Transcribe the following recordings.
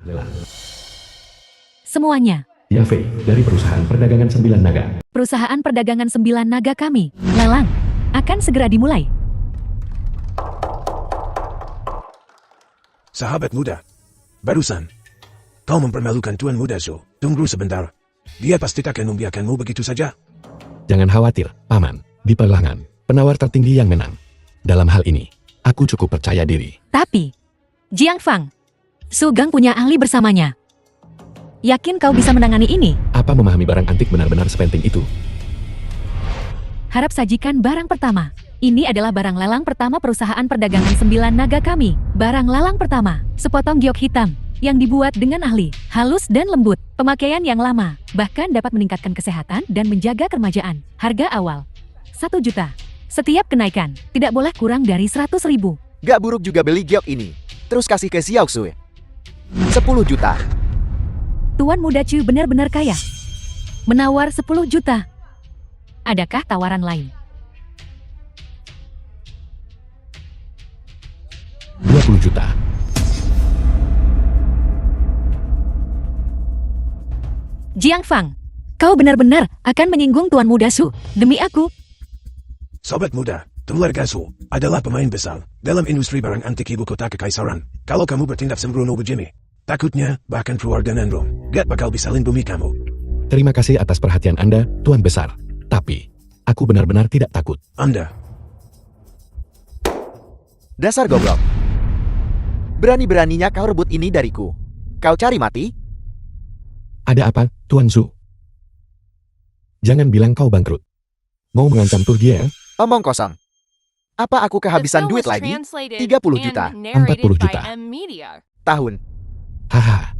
Lelang. Semuanya. Yafei, dari perusahaan perdagangan 9 naga. Perusahaan perdagangan 9 naga kami, lelang, akan segera dimulai. Sahabat muda, barusan kau mempermalukan Tuan Muda Zhou. Tunggu sebentar. Dia pasti takkan membiarkanmu begitu saja. Jangan khawatir, Paman. Di perlahan, penawar tertinggi yang menang. Dalam hal ini, aku cukup percaya diri. Tapi, Jiang Fang, Su Gang punya ahli bersamanya. Yakin kau bisa menangani ini? Apa memahami barang antik benar-benar sepenting itu? Harap sajikan barang pertama. Ini adalah barang lelang pertama perusahaan perdagangan 9 naga kami. Barang lelang pertama, sepotong giok hitam, yang dibuat dengan ahli, halus dan lembut. Pemakaian yang lama, bahkan dapat meningkatkan kesehatan dan menjaga keremajaan. Harga awal, 1 juta. Setiap kenaikan, tidak boleh kurang dari 100.000. Gak buruk juga beli giok ini. Terus kasih ke Xiao Xue. 10 juta. Tuan Muda Chu benar-benar kaya. Menawar 10 juta. Adakah tawaran lain? 20 juta. Jiang Fang, kau benar-benar akan menyinggung Tuan Muda Su. Demi aku, Sobat muda, keluarga Zhou adalah pemain besar dalam industri barang antik ibu kota kekaisaran. Kalau kamu bertindak sembrono begini, takutnya bahkan keluarga Nandong gak bakal bisa lindungi kamu. Terima kasih atas perhatian Anda, Tuan Besar. Tapi, aku benar-benar tidak takut. Anda, Dasar goblok. Berani-beraninya kau rebut ini dariku. Kau cari mati? Ada apa, Tuan Zhu? Jangan bilang kau bangkrut. Mau mengancam Turgia? Omong kosong. Apa aku kehabisan duit lagi? 30 juta. 40 juta. Tahun. Haha.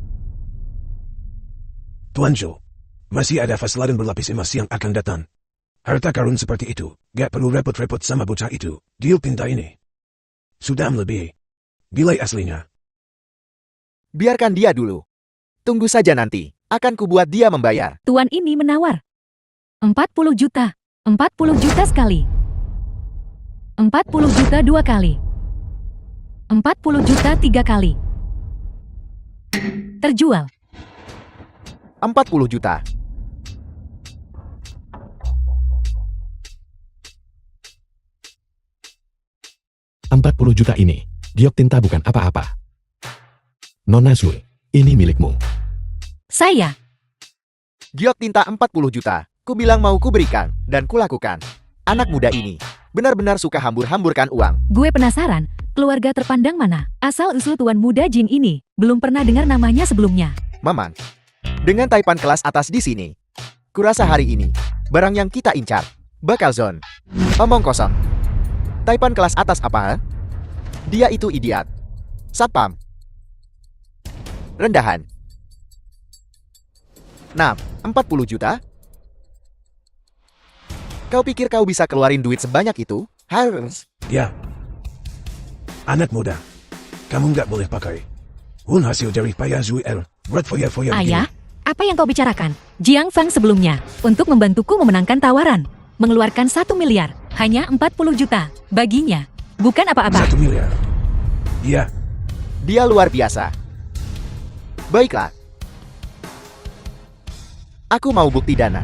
Tuan Zhou, masih ada fasladan berlapis emas yang akan datang. Harta karun seperti itu, gak perlu repot-repot sama bocah itu. Deal pinta ini sudah melebihi nilai aslinya. Biarkan dia dulu. Tunggu saja nanti. Akan kubuat dia membayar. Tuan ini menawar 40 juta. 40 juta sekali. 40 juta 2 kali. 40 juta 3 kali. Terjual. 40 juta. $40 juta ini, giok tinta bukan apa-apa. Nona Zhu, ini milikmu. Saya. Giok tinta 40 juta. Ku bilang mau kuberikan, dan kulakukan. Anak muda ini benar-benar suka hambur-hamburkan uang. Gue penasaran, keluarga terpandang mana? Asal-usul Tuan Muda Jin ini, belum pernah dengar namanya sebelumnya. Maman, dengan taipan kelas atas di sini, kurasa hari ini, barang yang kita incar, bakal zone. Omong kosong. Taipan kelas atas apa? Dia itu idiot. Satpam. Rendahan. Nah, 40 juta? Kau pikir kau bisa keluarin duit sebanyak itu? Harus. Ya. Anak muda, kamu nggak boleh pakai uang hasil dari payah Zhu buat foya-foya Ayah, begini. apa yang kau bicarakan? Jiang Fang sebelumnya, untuk membantuku memenangkan tawaran, mengeluarkan 1 miliar, hanya 40 juta, baginya, bukan apa-apa. 1 miliar. Iya, Dia luar biasa. Baiklah. Aku mau bukti dana.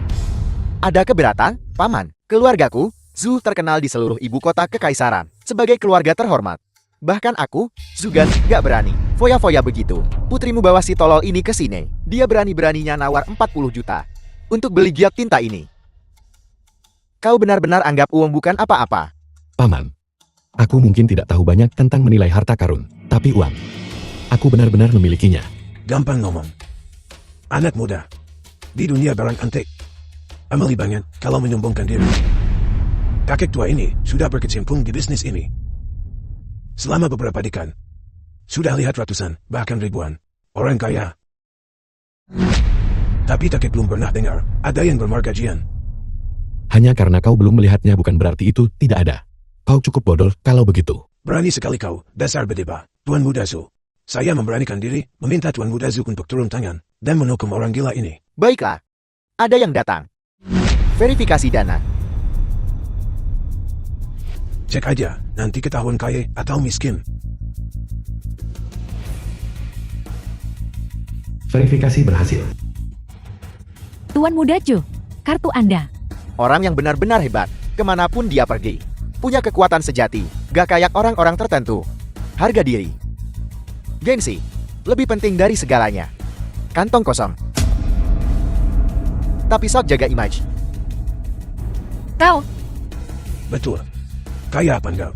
Ada keberatan, Paman? Keluargaku, Zhu terkenal di seluruh ibu kota kekaisaran sebagai keluarga terhormat. Bahkan aku, Zugan, gak berani. Foya-foya begitu. Putrimu bawa si tolol ini ke sini. Dia berani-beraninya nawar 40 juta untuk beli giok tinta ini. Kau benar-benar anggap uang bukan apa-apa. Paman, aku mungkin tidak tahu banyak tentang menilai harta karun, tapi uang, aku benar-benar memilikinya. gampang ngomong. Anak muda, di dunia barang antik, amali banget kalau menyombongkan diri. Kakek tua ini sudah berkecimpung di bisnis ini selama beberapa dekade. Sudah lihat ratusan, bahkan ribuan orang kaya. Tapi kakek belum pernah dengar ada yang bermarga Jian. Hanya karena kau belum melihatnya bukan berarti itu tidak ada. Kau cukup bodoh kalau begitu. Berani sekali kau, dasar bedeba, Tuan Muda Zhu. Saya memberanikan diri meminta Tuan Muda Zhu untuk turun tangan dan menghukum orang gila ini. Baiklah, ada yang datang. Verifikasi dana. Cek aja, nanti ketahuan kaya atau miskin. Verifikasi berhasil. Tuan Muda Chu, kartu Anda. Orang yang benar-benar hebat, kemanapun dia pergi. Punya kekuatan sejati, gak kayak orang-orang tertentu. Harga diri. Gengsi, lebih penting dari segalanya. Kantong kosong. Tapi sok jaga image. Kau, Betul. Kaya apa enggak?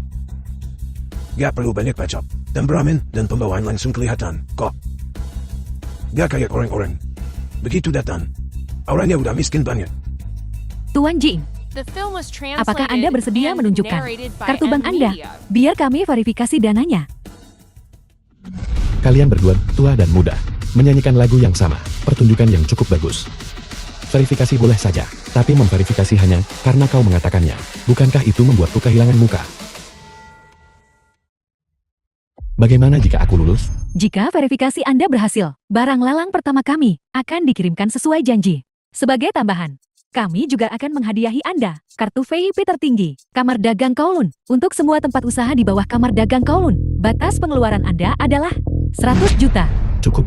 Gak perlu banyak bacot. Temperamen dan pembawaan langsung kelihatan, kok. Gak kayak orang-orang. Begitu datang, orangnya udah miskin banget. Tuan Jing, apakah Anda bersedia menunjukkan kartu bank Anda? Biar kami verifikasi dananya. Kalian berdua, tua dan muda, menyanyikan lagu yang sama, pertunjukan yang cukup bagus. Verifikasi boleh saja, tapi memverifikasi hanya karena kau mengatakannya. Bukankah itu membuatku kehilangan muka? Bagaimana jika aku lulus? Jika verifikasi Anda berhasil, barang lelang pertama kami akan dikirimkan sesuai janji. Sebagai tambahan, kami juga akan menghadiahi Anda kartu VIP tertinggi, Kamar Dagang Kowloon. Untuk semua tempat usaha di bawah Kamar Dagang Kowloon, batas pengeluaran Anda adalah 100 juta. Cukup.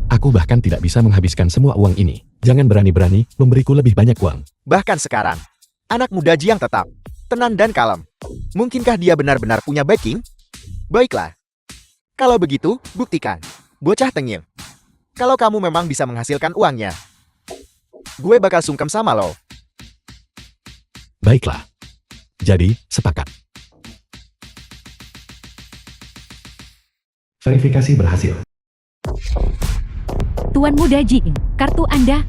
Aku bahkan tidak bisa menghabiskan semua uang ini. Jangan berani-berani memberiku lebih banyak uang. Bahkan sekarang, anak muda Jiang tetap tenang dan kalem. Mungkinkah dia benar-benar punya backing? Baiklah. Kalau begitu, buktikan. Bocah tengil. Kalau kamu memang bisa menghasilkan uangnya, gue bakal sungkem sama lo. Baiklah. Jadi, sepakat. Verifikasi berhasil. Tuan Muda Jing, kartu Anda.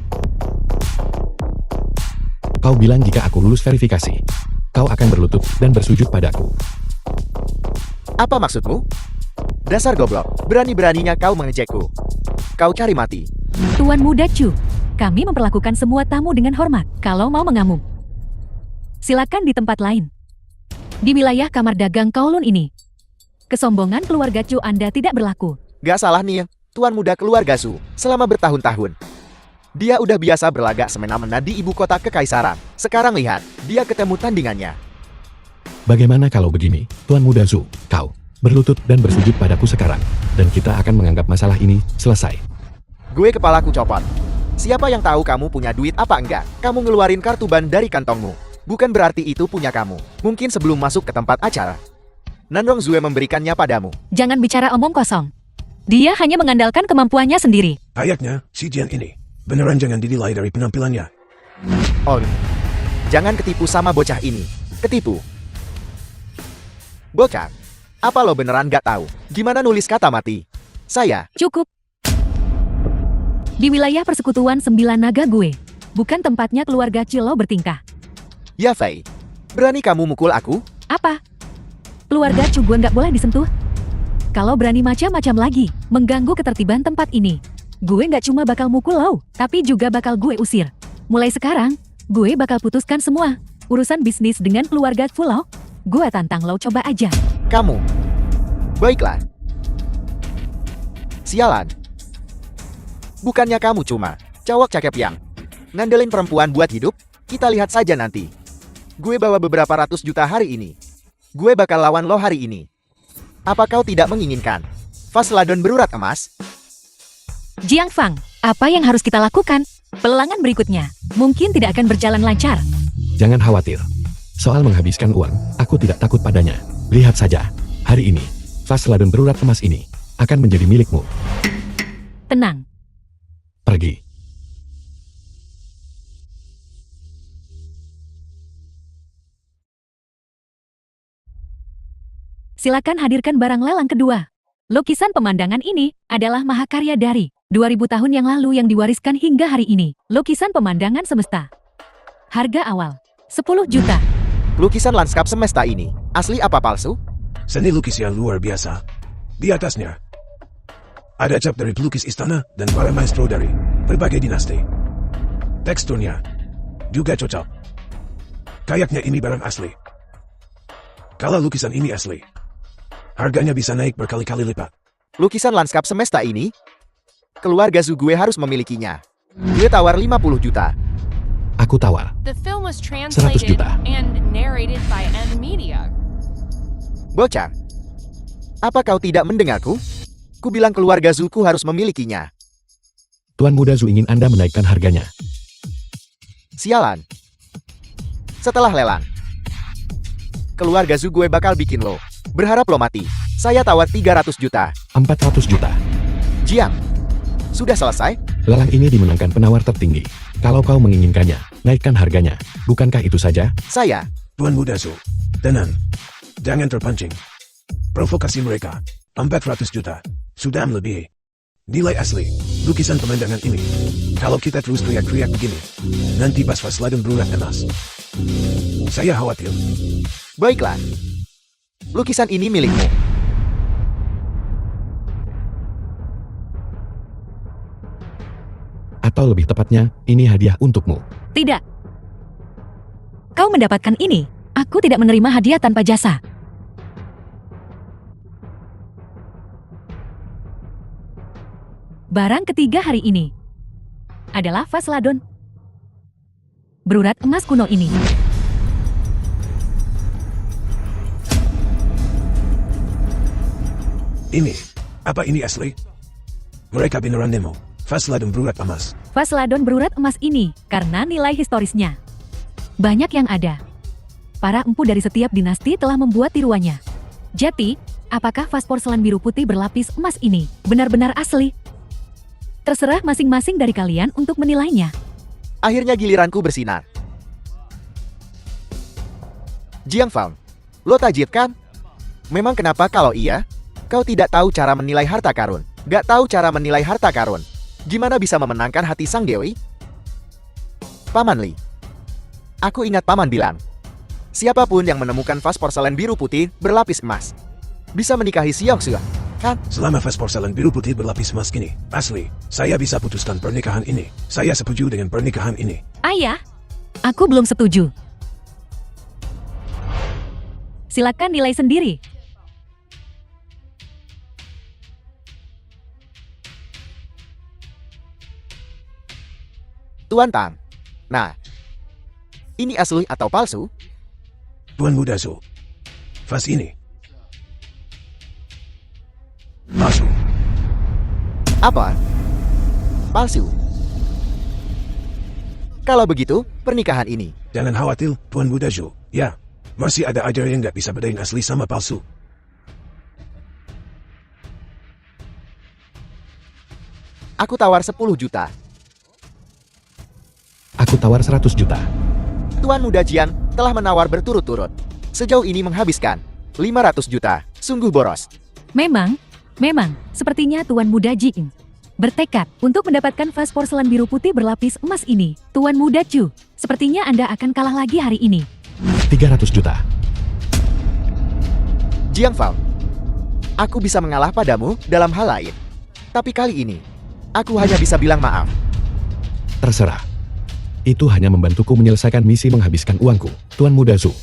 Kau bilang jika aku lulus verifikasi, kau akan berlutut dan bersujud padaku. Apa maksudmu? Dasar goblok, berani-beraninya kau mengejekku. Kau cari mati. Tuan Muda Chu, kami memperlakukan semua tamu dengan hormat. Kalau mau mengamuk, silakan di tempat lain. Di wilayah Kamar Dagang Kowloon ini, kesombongan keluarga Chu Anda tidak berlaku. Gak salah nih, Tuan Muda keluarga Su, selama bertahun-tahun. Dia udah biasa berlagak semena-mena di ibu kota kekaisaran. Sekarang lihat, dia ketemu tandingannya. Bagaimana kalau begini, Tuan Muda Zhu, kau berlutut dan bersujud padaku sekarang, dan kita akan menganggap masalah ini selesai. Gue kepalaku copot. Siapa yang tahu kamu punya duit apa enggak? Kamu ngeluarin kartu ban dari kantongmu. Bukan berarti itu punya kamu. Mungkin sebelum masuk ke tempat acara, Nandong Zue memberikannya padamu. Jangan bicara omong kosong. Dia hanya mengandalkan kemampuannya sendiri. Kayaknya, si Jian ini, beneran jangan dinilai dari penampilannya. Oh, jangan ketipu sama bocah ini. Ketipu. Bocah, apa lo beneran gak tahu gimana nulis kata mati? Saya. Cukup. Di wilayah persekutuan 9 naga gue, bukan tempatnya keluarga Chu lo bertingkah. Ya Fei, berani kamu mukul aku? Apa? Keluarga Chu gue nggak boleh disentuh? Kalau berani macam-macam lagi, mengganggu ketertiban tempat ini, gue nggak cuma bakal mukul lo, tapi juga bakal gue usir. Mulai sekarang, gue bakal putuskan semua urusan bisnis dengan keluarga Fu lo. Gue tantang lo, coba aja. Kamu. Baiklah. Sialan. Bukannya kamu cuma cowok cakep yang ngandelin perempuan buat hidup? Kita lihat saja nanti. Gue bawa beberapa ratus juta hari ini. Gue bakal lawan lo hari ini. Apa kau tidak menginginkan Fasladon berurat emas? Jiang Fang, apa yang harus kita lakukan? Pelelangan berikutnya mungkin tidak akan berjalan lancar. Jangan khawatir. Soal menghabiskan uang, aku tidak takut padanya. Lihat saja, hari ini, Fasladon berurat emas ini akan menjadi milikmu. Tenang. Pergi. Silakan hadirkan barang lelang kedua. Lukisan pemandangan ini adalah mahakarya dari 2000 tahun yang lalu yang diwariskan hingga hari ini. Lukisan pemandangan semesta. Harga awal 10 juta. Lukisan lanskap semesta ini asli apa palsu? Seni lukisnya luar biasa. Di atasnya, ada cap dari pelukis istana dan para maestro dari berbagai dinasti. Teksturnya juga cocok. Kayaknya ini barang asli. Kalau lukisan ini asli, harganya bisa naik berkali-kali lipat. Lukisan lanskap semesta ini, keluarga Zu gue harus memilikinya. Gue tawar 50 juta. Aku tawar. 100 juta. Bocah, apa kau tidak mendengarku? Ku bilang keluarga Zuku harus memilikinya. Tuan Muda Zhu ingin Anda menaikkan harganya. Sialan. Setelah lelang, keluarga Zhu gue bakal bikin lo. Berharap lo mati. Saya tawar 300 juta. 400 juta. Jiang, sudah selesai? Lelang ini dimenangkan penawar tertinggi. Kalau kau menginginkannya, naikkan harganya. Bukankah itu saja? Saya. Tuan Muda Zhu, tenang. Jangan terpancing. Provokasi mereka. 400 juta. Sudah melebihi. Nilai asli. Lukisan pemandangan ini. Kalau kita terus teriak-teriak begini, nanti pas-pas ladang berurat emas. Saya khawatir. Baiklah. Lukisan ini milikmu. Atau lebih tepatnya, ini hadiah untukmu. Tidak. Kau mendapatkan ini. Aku tidak menerima hadiah tanpa jasa. Barang ketiga hari ini adalah vas ladon berurat emas kuno ini. Ini. Apa ini asli? Mereka beneran nemu. Vas ladang berurat emas. Vas ladon berurat emas ini karena nilai historisnya banyak yang ada. Para empu dari setiap dinasti telah membuat tiruannya. Jadi, apakah vas porselen biru putih berlapis emas ini benar-benar asli? Terserah masing-masing dari kalian untuk menilainya. Akhirnya giliranku bersinar. Jiang Fang, lo tajir kan? Memang kenapa kalau iya? Kau tidak tahu cara menilai harta karun. Gak tahu cara menilai harta karun. Gimana bisa memenangkan hati sang dewi? Paman Li. Aku ingat paman bilang, siapapun yang menemukan vas porselen biru putih berlapis emas bisa menikahi Xiao Xue, kan? Selama vas porselen biru putih berlapis emas ini, asli, saya bisa putuskan pernikahan ini. Saya setuju dengan pernikahan ini. Ayah, aku belum setuju. Silakan nilai sendiri. Tuan Tang. Nah, ini asli atau palsu? Tuan Muda Zhu. Vas ini. Palsu. Apa? Palsu. Kalau begitu, pernikahan ini. Jangan khawatir, Tuan Muda Zhu. Ya, masih ada ajar yang nggak bisa bedain asli sama palsu. Aku tawar 10 juta. Aku tawar 100 juta. Tuan Muda Jiang telah menawar berturut-turut. Sejauh ini menghabiskan 500 juta. Sungguh boros. Memang, sepertinya Tuan Muda Jing bertekad untuk mendapatkan vas porselen biru putih berlapis emas ini. Tuan Muda Chu, sepertinya Anda akan kalah lagi hari ini. 300 juta. Jiang Fang, aku bisa mengalah padamu dalam hal lain. Tapi kali ini, aku hanya bisa bilang maaf. Terserah. Itu hanya membantuku menyelesaikan misi menghabiskan uangku, Tuan Muda Zhu.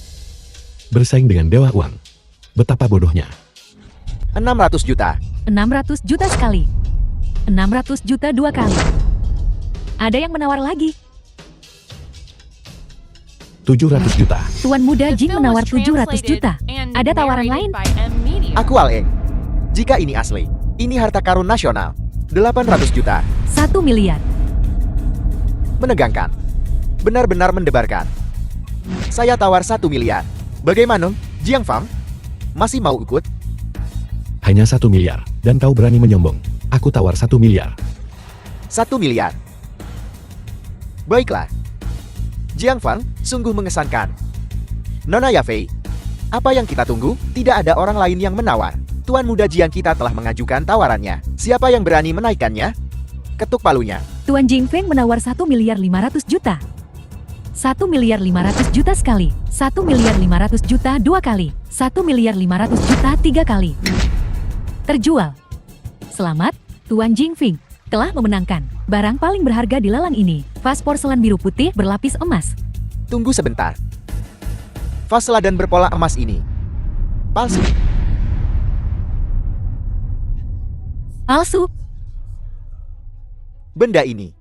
Bersaing dengan dewa uang. Betapa bodohnya. 600 juta. 600 juta sekali. 600 juta dua kali. Ada yang menawar lagi. 700 juta. Tuan Muda Jing menawar 700 juta. Ada tawaran lain? Aku Al-Eng. Jika ini asli, ini harta karun nasional. 800 juta. 1 miliar. Menegangkan. Benar-benar mendebarkan. Saya tawar 1 miliar. Bagaimana, Jiang Fang? Masih mau ikut? Hanya 1 miliar, dan kau berani menyombong. Aku tawar 1 miliar. 1 miliar. Baiklah. Jiang Fang sungguh mengesankan. Nona Yafei, apa yang kita tunggu? Tidak ada orang lain yang menawar. Tuan Muda Jiang kita telah mengajukan tawarannya. Siapa yang berani menaikkannya? Ketuk palunya. Tuan Jingfeng menawar 1 miliar 500 juta. 1 miliar 500 juta sekali. 1 miliar 500 juta dua kali. 1 miliar 500 juta tiga kali. Terjual. Selamat, Tuan Jingfeng telah memenangkan barang paling berharga di lelang ini. Vas porselen biru putih berlapis emas. Tunggu sebentar. Vas dan berpola emas ini palsu. Palsu. Benda ini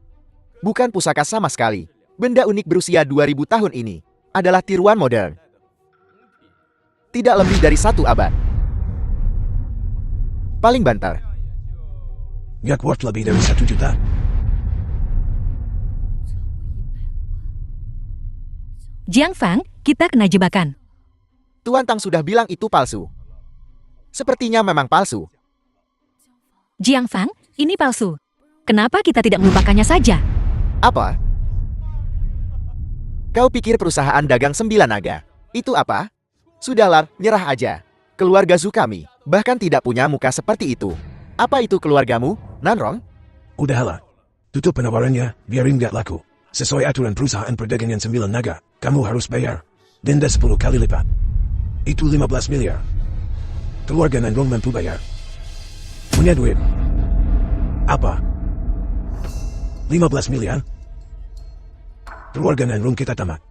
bukan pusaka sama sekali. Benda unik berusia 2000 tahun ini adalah tiruan modern. Tidak lebih dari 1 abad. Paling banter. Nggak worth lebih dari 1 juta. Jiang Fang, kita kena jebakan. Tuan Tang sudah bilang itu palsu. Sepertinya memang palsu. Jiang Fang, ini palsu. Kenapa kita tidak melupakannya saja? Apa? Kau pikir perusahaan dagang 9 naga? Itu apa? Sudahlah, nyerah aja. Keluarga Zhu kami, bahkan tidak punya muka seperti itu. Apa itu keluargamu, Nanrong? Udahlah. Tutup penawarannya, biarin gak laku. Sesuai aturan perusahaan perdagangan 9 naga, kamu harus bayar. Denda 10 kali lipat. Itu 15 miliar. Keluarga Nanrong mampu bayar. Punya duit. Apa? 15 miliar? Keluarga Nanrong kita tamat.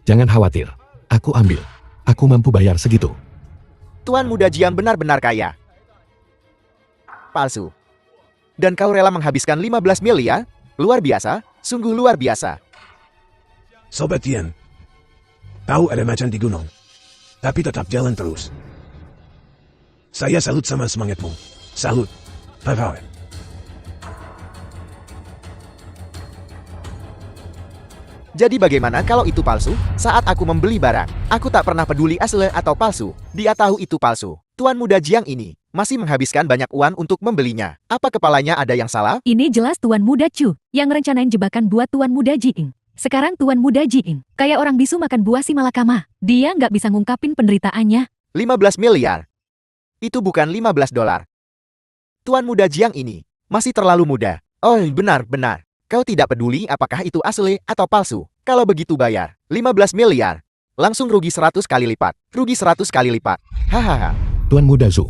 Jangan khawatir. Aku ambil. Aku mampu bayar segitu. Tuan muda Jiang benar-benar kaya. Palsu. Dan kau rela menghabiskan 15 miliar? Luar biasa, sungguh luar biasa. Sobat Tian. Tahu ada macan di gunung. Tapi tetap jalan terus. Saya salut sama semangatmu. Salut. Bye-bye. Jadi bagaimana kalau itu palsu? Saat aku membeli barang, aku tak pernah peduli asli atau palsu. Dia tahu itu palsu. Tuan muda Jiang ini masih menghabiskan banyak uang untuk membelinya. Apa kepalanya ada yang salah? Ini jelas Tuan Muda Chu yang rencanain jebakan buat Tuan Muda Jiing. Sekarang Tuan Muda Jiing, kayak orang bisu makan buah si malakama. Dia nggak bisa ngungkapin penderitaannya. 15 miliar. Itu bukan 15 dolar. Tuan muda Jiang ini masih terlalu muda. Oh, benar-benar. Kau tidak peduli apakah itu asli atau palsu. Kalau begitu bayar 15 miliar. Langsung rugi 100 kali lipat. Rugi 100 kali lipat. Hahaha. Tuan Muda Zhu.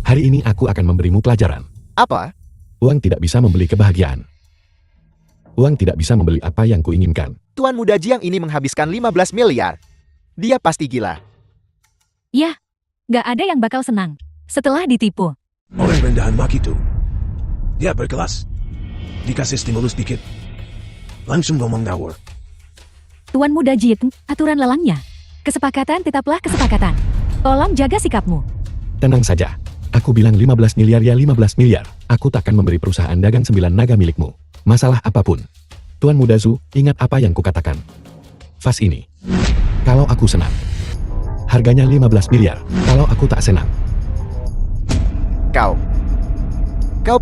Hari ini aku akan memberimu pelajaran. Apa? Uang tidak bisa membeli kebahagiaan. Uang tidak bisa membeli apa yang kuinginkan. Tuan muda Jiang ini menghabiskan 15 miliar. Dia pasti gila. Yah, nggak ada yang bakal senang setelah ditipu. Orang rendahan mak itu. Dia berkelas. Dikasih stimulus dikit. Langsung ngomong ngawur. Tuan Muda Jiing, aturan lelangnya. Kesepakatan tetaplah kesepakatan. Tolong jaga sikapmu. Tenang saja. Aku bilang 15 miliar ya 15 miliar. Aku takkan memberi perusahaan dagang 9 naga milikmu. Masalah apapun. Tuan Muda Zhu, ingat apa yang kukatakan. Vas ini. Kalau aku senang. Harganya 15 miliar. Kalau aku tak senang. Kau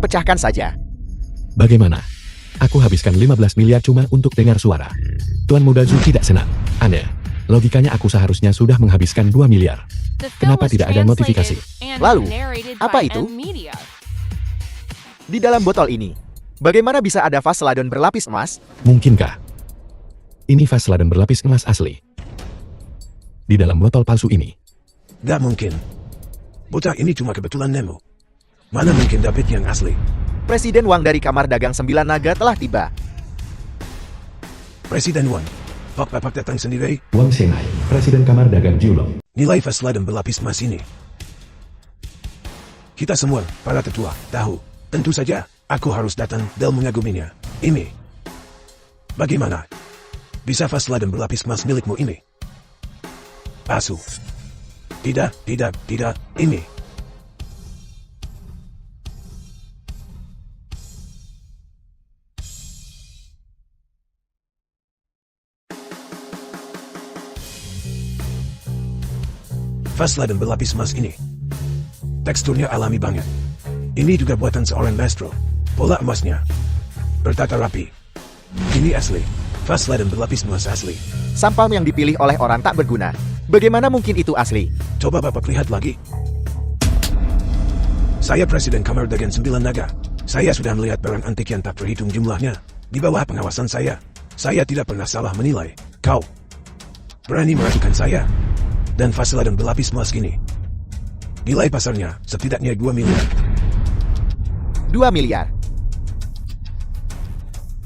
pecahkan saja. Bagaimana? Aku habiskan 15 miliar cuma untuk dengar suara. Tuan Muda Zhu tidak senang. Aneh. Logikanya aku seharusnya sudah menghabiskan 2 miliar. Kenapa tidak ada notifikasi? Lalu, apa itu? Di dalam botol ini, bagaimana bisa ada vas seladon berlapis emas? Mungkinkah? Ini vas seladon berlapis emas asli. Di dalam botol palsu ini. Gak mungkin. Bocah ini cuma kebetulan nemu. Mana mungkin David yang asli? Presiden Wang dari Kamar Dagang 9 Naga telah tiba. Presiden Wang. Pak Bapak datang sendiri. Wang Shenghai, Presiden Kamar Dagang Jiulong. Nilai vas seladon berlapis emas ini. Kita semua, para tetua, tahu. Tentu saja, aku harus datang dan mengaguminya. Ini. Bagaimana? Bisa vas seladon berlapis emas milikmu ini? Palsu. Tidak. Ini. Vas seladon berlapis emas ini. Teksturnya alami banget. Ini juga buatan seorang maestro. Pola emasnya bertata rapi. Ini asli. Vas seladon berlapis emas asli. Sampah yang dipilih oleh orang tak berguna. Bagaimana mungkin itu asli? Coba Bapak lihat lagi. Saya Presiden Kamar Dagang 9 Naga. Saya sudah melihat barang antik yang tak terhitung jumlahnya. Di bawah pengawasan saya. Saya tidak pernah salah menilai. Kau berani meragukan saya? Dan vas seladon berlapis emas ini. Nilai pasarnya setidaknya 2 miliar. 2 miliar.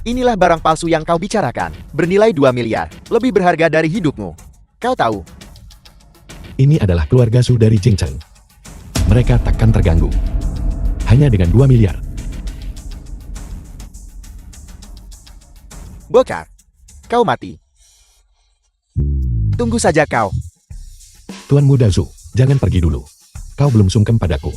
Inilah barang palsu yang kau bicarakan. Bernilai 2 miliar. Lebih berharga dari hidupmu. Kau tahu. Ini adalah keluarga Zhu dari Jingcheng. Mereka takkan terganggu. Hanya dengan 2 miliar. Bokar. Kau mati. Tunggu saja kau. Tuan Muda Zhu, jangan pergi dulu. Kau belum sungkem padaku.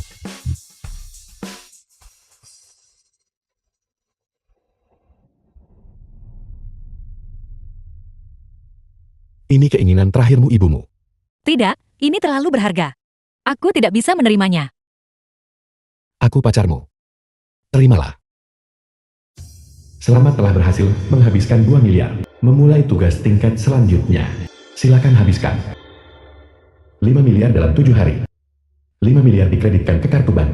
Ini keinginan terakhirmu ibumu. Tidak, ini terlalu berharga. Aku tidak bisa menerimanya. Aku pacarmu. Terimalah. Selamat telah berhasil menghabiskan 2 miliar. Memulai tugas tingkat selanjutnya. Silakan habiskan. 5 miliar dalam 7 hari. 5 miliar dikreditkan ke kartu bank.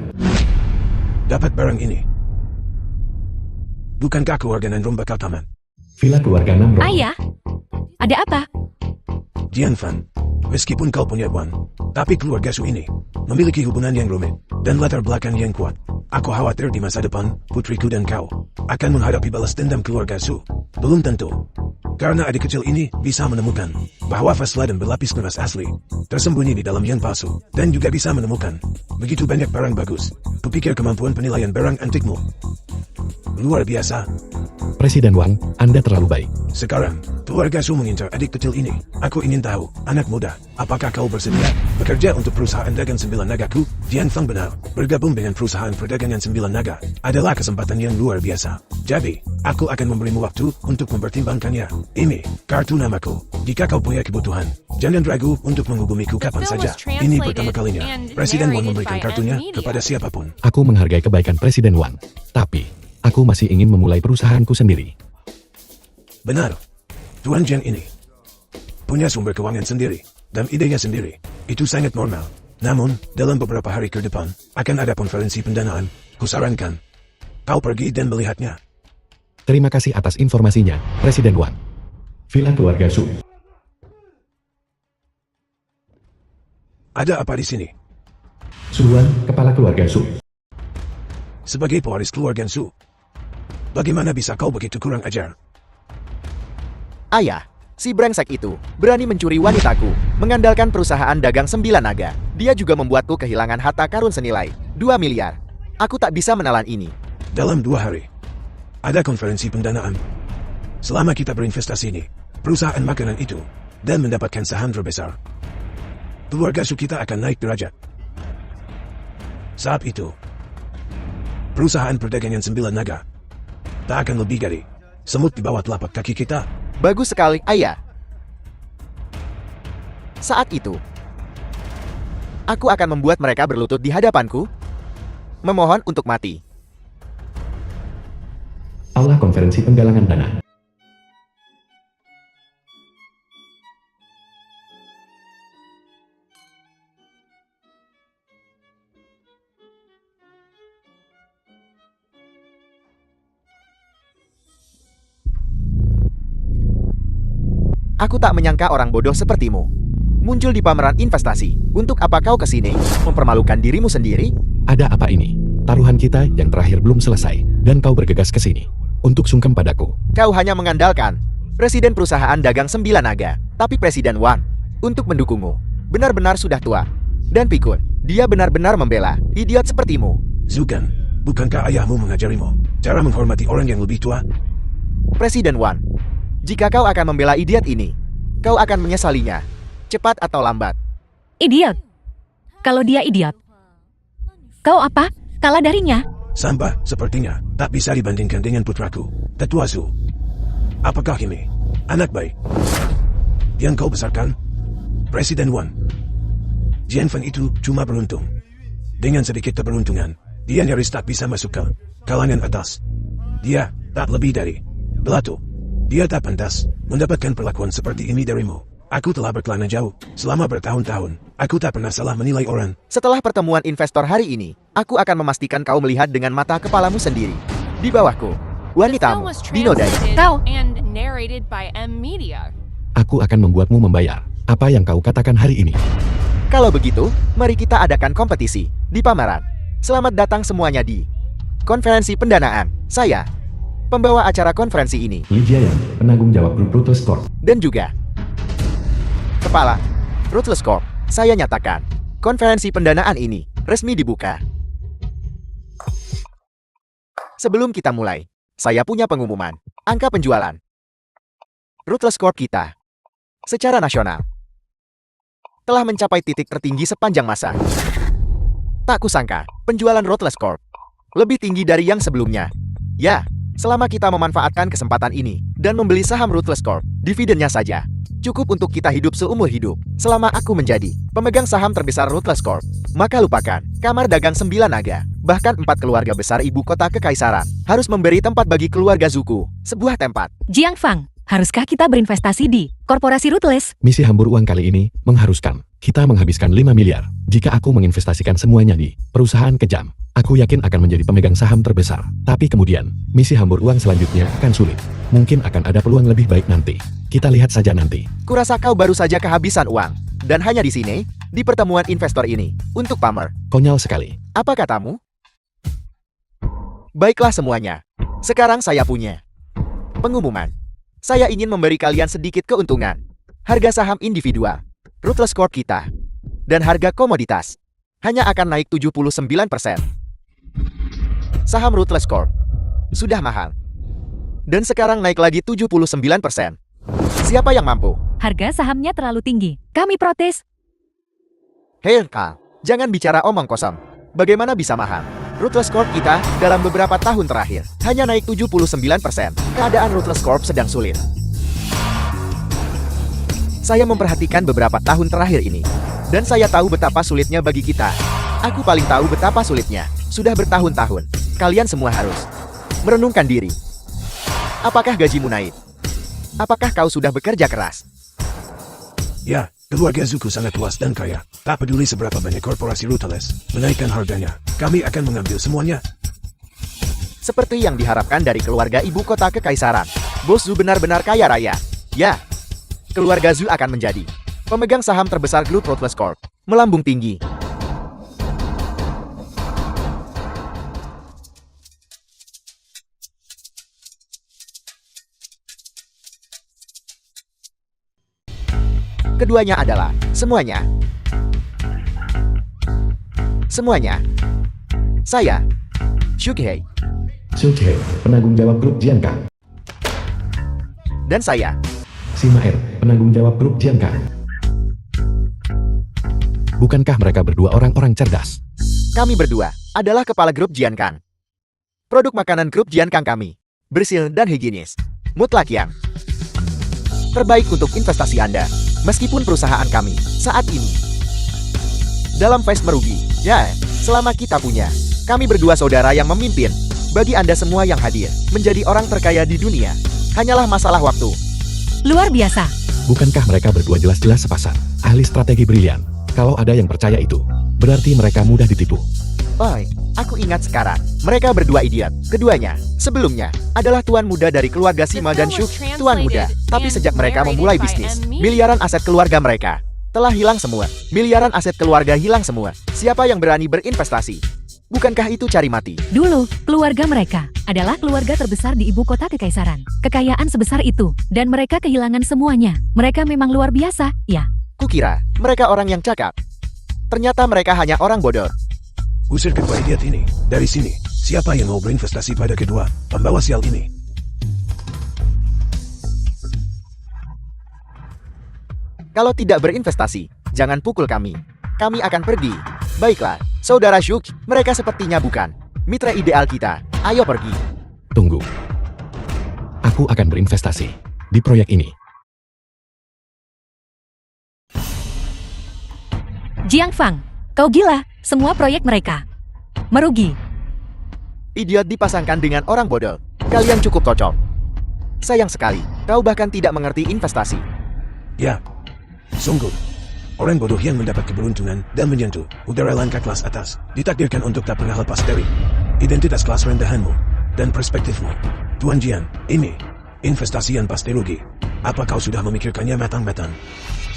Dapat barang ini. Bukankah keluarga Nandrom bakal taman? Villa keluarga Namro. Ayah, ada apa? Jianfan, meskipun kau punya uang, tapi keluarga Su ini memiliki hubungan yang rumit dan latar belakang yang kuat. Aku khawatir di masa depan, putriku dan kau akan menghadapi balas dendam keluarga Su. Belum tentu. Karena adik kecil ini bisa menemukan bahwa Fasladan berlapis keras asli tersembunyi di dalam yang palsu dan juga bisa menemukan begitu banyak barang bagus. Kupikir kemampuan penilaian barang antikmu luar biasa. Presiden Wang, Anda terlalu baik. Sekarang, keluarga Su mengincar adik kecil ini. Aku ingin tahu, anak muda, apakah kau bersedia bekerja untuk perusahaan dagang 9 nagaku? Jianfang benar, bergabung dengan perusahaan perdagangan 9 naga adalah kesempatan yang luar biasa. Jadi, aku akan memberimu waktu untuk mempertimbangkannya. Ini, kartu namaku. Jika kau punya kebutuhan, jangan ragu untuk menghubungiku kapan saja. Ini pertama kalinya, Presiden Wang memberikan kartunya kepada siapapun. Aku menghargai kebaikan Presiden Wang. Tapi, aku masih ingin memulai perusahaanku sendiri. Benar. Tuan Jiang ini punya sumber keuangan sendiri dan idenya sendiri. Itu sangat normal. Namun, dalam beberapa hari ke depan, akan ada konferensi pendanaan. Kusarankan kau pergi dan melihatnya. Terima kasih atas informasinya, Presiden Wang. Villa keluarga Su. Ada apa di sini? Suruhan, kepala keluarga Su. Sebagai pewaris keluarga Su, bagaimana bisa kau begitu kurang ajar? Ayah, si brengsek itu berani mencuri wanitaku, mengandalkan perusahaan dagang 9 naga. Dia juga membuatku kehilangan harta karun senilai 2 miliar. Aku tak bisa menelan ini. Dalam 2 hari, ada konferensi pendanaan. Selama kita berinvestasi di perusahaan makanan itu dan mendapatkan saham terbesar, keluarga Su kita akan naik derajat. Saat itu, perusahaan perdagangan 9 naga tak akan lebih dari semut di bawah telapak kaki kita. Bagus sekali, Ayah. Saat itu, aku akan membuat mereka berlutut di hadapanku, memohon untuk mati. Aula konferensi penggalangan dana. Aku tak menyangka orang bodoh sepertimu muncul di pameran investasi. Untuk apa kau kesini? Mempermalukan dirimu sendiri? Ada apa ini? Taruhan kita yang terakhir belum selesai, dan kau bergegas ke sini untuk sungkem padaku. Kau hanya mengandalkan Presiden perusahaan dagang 9 naga, tapi Presiden Wang untuk mendukungmu benar-benar sudah tua dan pikun. Dia benar-benar membela idiot sepertimu. Zugan, bukankah ayahmu mengajarimu cara menghormati orang yang lebih tua? Presiden Wang, jika kau akan membela idiot ini, kau akan menyesalinya, cepat atau lambat. Idiot. Kalau dia idiot, kau apa? Kalah darinya? Sampah, sepertinya tak bisa dibandingkan dengan putraku, Tetua Su. Apakah ini anak baik yang kau besarkan? Presiden Wang. Jianfeng itu cuma beruntung. Dengan sedikit keberuntungan, dia nyaris tak bisa masuk ke kalangan atas. Dia tak lebih dari belatung. Dia tak pantas mendapatkan perlakuan seperti ini darimu. Aku telah berkelana jauh selama bertahun-tahun. Aku tak pernah salah menilai orang. Setelah pertemuan investor hari ini, aku akan memastikan kau melihat dengan mata kepalamu sendiri. Di bawahku, wanitamu, dinodai. Kau. And narrated by M Media. Aku akan membuatmu membayar apa yang kau katakan hari ini. Kalau begitu, mari kita adakan kompetisi di pameran. Selamat datang semuanya di konferensi pendanaan. Saya, pembawa acara konferensi ini, Lydia Yang, penanggung jawab grup Ruthless Corp. dan juga Kepala Ruthless Corp. Saya nyatakan, konferensi pendanaan ini resmi dibuka. Sebelum kita mulai, saya punya pengumuman. Angka penjualan Ruthless Corp kita secara nasional telah mencapai titik tertinggi sepanjang masa. Tak kusangka, penjualan Ruthless Corp lebih tinggi dari yang sebelumnya. Ya, selama kita memanfaatkan kesempatan ini dan membeli saham Ruthless Corp, dividennya saja cukup untuk kita hidup seumur hidup. Selama aku menjadi pemegang saham terbesar Ruthless Corp, maka lupakan kamar dagang 9 naga. Bahkan 4 keluarga besar ibu kota kekaisaran harus memberi tempat bagi keluarga Zuko, sebuah tempat. Jiang Fang, haruskah kita berinvestasi di korporasi Ruthless? Misi hambur uang kali ini mengharuskan kita menghabiskan 5 miliar. Jika aku menginvestasikan semuanya di perusahaan kejam, aku yakin akan menjadi pemegang saham terbesar. Tapi kemudian, misi hambur uang selanjutnya akan sulit. Mungkin akan ada peluang lebih baik nanti. Kita lihat saja nanti. Kurasa kau baru saja kehabisan uang. Dan hanya di sini, di pertemuan investor ini, untuk pamer. Konyol sekali. Apa katamu? Baiklah semuanya. Sekarang saya punya pengumuman. Saya ingin memberi kalian sedikit keuntungan. Harga saham individual Ruthless Corp kita dan harga komoditas hanya akan naik 79%. Saham Ruthless Corp sudah mahal dan sekarang naik lagi 79%. Siapa yang mampu? Harga sahamnya terlalu tinggi. Kami protes. Hei Kal, jangan bicara omong kosong. Bagaimana bisa mahal? Ruthless Corp kita dalam beberapa tahun terakhir hanya naik 79%. Keadaan Ruthless Corp sedang sulit. Saya memperhatikan beberapa tahun terakhir ini, dan saya tahu betapa sulitnya bagi kita. Aku paling tahu betapa sulitnya. Sudah bertahun-tahun, kalian semua harus merenungkan diri. Apakah gajimu naik? Apakah kau sudah bekerja keras? Ya, keluarga Zuko sangat luas dan kaya. Tak peduli seberapa banyak korporasi Ruthless menaikkan harganya, kami akan mengambil semuanya. Seperti yang diharapkan dari keluarga ibu kota kekaisaran, Bos Zu benar-benar kaya raya. Ya, keluarga Zu akan menjadi pemegang saham terbesar grup Ruthless Corp. Melambung tinggi. Keduanya adalah semuanya. Semuanya. Saya, Shukhei. Shukhei, penanggung jawab grup Jiankang. Dan saya, Simaer, penanggung jawab grup Jiankang. Bukankah mereka berdua orang-orang cerdas? kami berdua adalah kepala grup Jiankang. Produk makanan grup Jiankang kami bersih dan higienis. Mutlak yang terbaik untuk investasi Anda. Meskipun perusahaan kami saat ini dalam phase merugi, ya, selama kita punya, kami berdua saudara yang memimpin. Bagi Anda semua yang hadir, menjadi orang terkaya di dunia, hanyalah masalah waktu. Luar biasa. Bukankah mereka berdua jelas-jelas sepasang? Ahli strategi brilian. Kalau ada yang percaya itu, berarti mereka mudah ditipu. Oi, aku ingat sekarang, mereka berdua idiot. Keduanya, sebelumnya, adalah tuan muda dari keluarga Sima dan Shuk, tuan muda. Tapi sejak mereka memulai bisnis, miliaran aset keluarga mereka telah hilang semua. Miliaran aset keluarga hilang semua. Siapa yang berani berinvestasi? Bukankah itu cari mati? Dulu, keluarga mereka adalah keluarga terbesar di ibu kota kekaisaran. Kekayaan sebesar itu, dan mereka kehilangan semuanya. Mereka memang luar biasa, ya. Kukira, mereka orang yang cakap. Ternyata mereka hanya orang bodoh. Usir kedua idiot ini dari sini. Siapa yang mau berinvestasi pada kedua pembawa sial ini? Kalau tidak berinvestasi, jangan pukul kami. Kami akan pergi. Baiklah, saudara Shuk, mereka sepertinya bukan mitra ideal kita. Ayo pergi. Tunggu. Aku akan berinvestasi di proyek ini. Jiang Fang, kau gila. Semua proyek mereka merugi. Idiot dipasangkan dengan orang bodoh. Kalian cukup cocok. Sayang sekali, kau bahkan tidak mengerti investasi. Ya, sungguh. Orang bodoh yang mendapat keberuntungan dan menyentuh udara langkah kelas atas ditakdirkan untuk tak pernah lepas dari identitas kelas rendahanmu dan perspektifmu. Tuan Jian, ini investasi yang pasti rugi. Apa kau sudah memikirkannya matang-matang?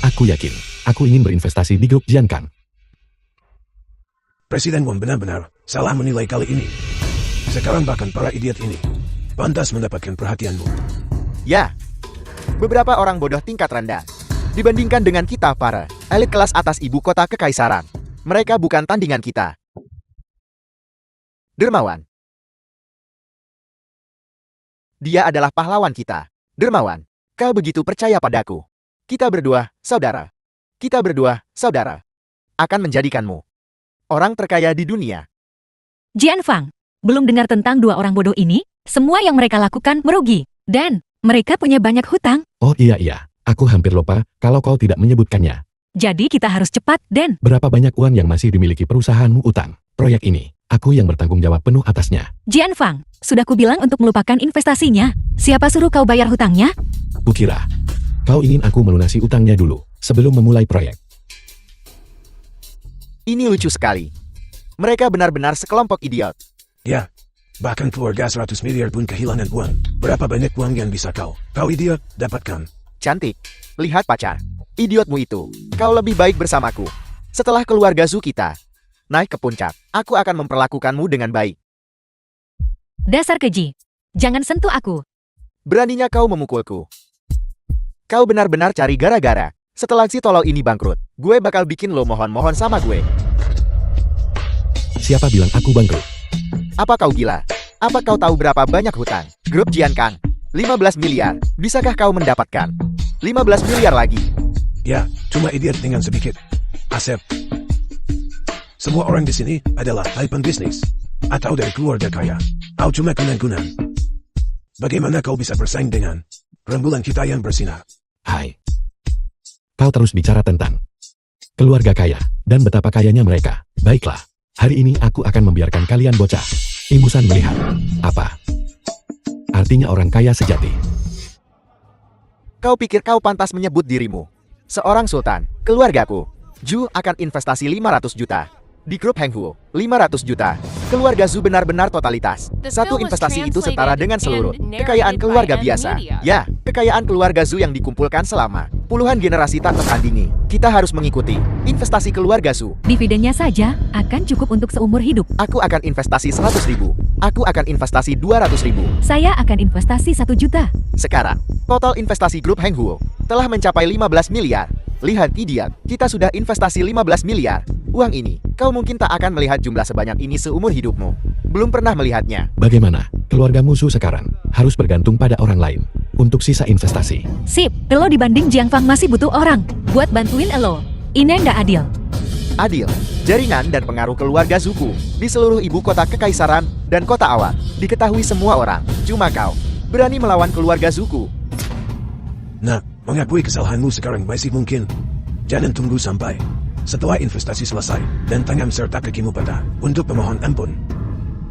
Aku yakin, aku ingin berinvestasi di grup Jiankang. Presiden Wong benar-benar salah menilai kali ini. Sekarang bahkan para idiot ini pantas mendapatkan perhatianmu. Ya, beberapa orang bodoh tingkat rendah dibandingkan dengan kita para elit kelas atas ibu kota kekaisaran. Mereka bukan tandingan kita. Dermawan. Dia adalah pahlawan kita. Dermawan, kau begitu percaya padaku. Kita berdua, saudara. Kita berdua, saudara. Akan menjadikanmu orang terkaya di dunia. Jian Fang, belum dengar tentang dua orang bodoh ini? Semua yang mereka lakukan merugi. Dan mereka punya banyak hutang. Oh iya, Aku hampir lupa kalau kau tidak menyebutkannya. Jadi kita harus cepat, Den. Berapa banyak uang yang masih dimiliki perusahaanmu utang? Proyek ini, aku yang bertanggung jawab penuh atasnya. Jian Fang, sudah kubilang untuk melupakan investasinya. Siapa suruh kau bayar hutangnya? Kukira, kau ingin aku melunasi utangnya dulu, sebelum memulai proyek. Ini lucu sekali. Mereka benar-benar sekelompok idiot. Ya, bahkan keluarga 100 miliar pun kehilangan uang. Berapa banyak uang yang bisa kau idiot, dapatkan? Cantik. Lihat pacar. Idiotmu itu. Kau lebih baik bersamaku. Setelah keluarga Zhu kita naik ke puncak, aku akan memperlakukanmu dengan baik. Dasar keji. Jangan sentuh aku. Beraninya kau memukulku. Kau benar-benar cari gara-gara. Setelah si tolol ini bangkrut, gue bakal bikin lo mohon-mohon sama gue. Siapa bilang aku bangkrut? Apa kau gila? Apa kau tahu berapa banyak hutang? Grup Jian Kang, 15 miliar. Bisakah kau mendapatkan 15 miliar lagi? Ya, cuma idiot dengan sedikit aset. Semua orang di sini adalah tycoon bisnis atau dari keluarga kaya. Kau cuma kunang-kunang. Bagaimana kau bisa bersaing dengan rembulan kita yang bersinar? Hai. Kau terus bicara tentang keluarga kaya dan betapa kayanya mereka. Baiklah, hari ini aku akan membiarkan kalian bocah imbusan melihat apa artinya orang kaya sejati. Kau pikir kau pantas menyebut dirimu seorang sultan? Keluargaku, Zhu akan investasi 500 juta. Di grup Heng Huo, 500 juta. Keluarga Zhu benar-benar totalitas. Satu investasi itu setara dengan seluruh kekayaan keluarga biasa. Ya, kekayaan keluarga Zhu yang dikumpulkan selama puluhan generasi tak tertandingi. Kita harus mengikuti investasi keluarga Zhu. Dividennya saja akan cukup untuk seumur hidup. Aku akan investasi 100 ribu. Aku akan investasi 200 ribu. Saya akan investasi 1 juta. Sekarang, total investasi grup Heng Huo telah mencapai 15 miliar. Lihat idiot, kita sudah investasi 15 miliar. Uang ini, kau mungkin tak akan melihat jumlah sebanyak ini seumur hidupmu. Belum pernah melihatnya. Bagaimana? Keluarga musuh sekarang harus bergantung pada orang lain untuk sisa investasi. Sip, elo dibanding Jiang Fang masih butuh orang buat bantuin elo. Ini nggak adil. Adil, jaringan dan pengaruh keluarga Zuku di seluruh ibu kota kekaisaran dan kota awal diketahui semua orang. Cuma kau berani melawan keluarga Zuku. Nah, mengakui kesalahanmu sekarang masih mungkin. Jangan tunggu sampai setelah investasi selesai dan tangan serta kakimu patah untuk memohon ampun.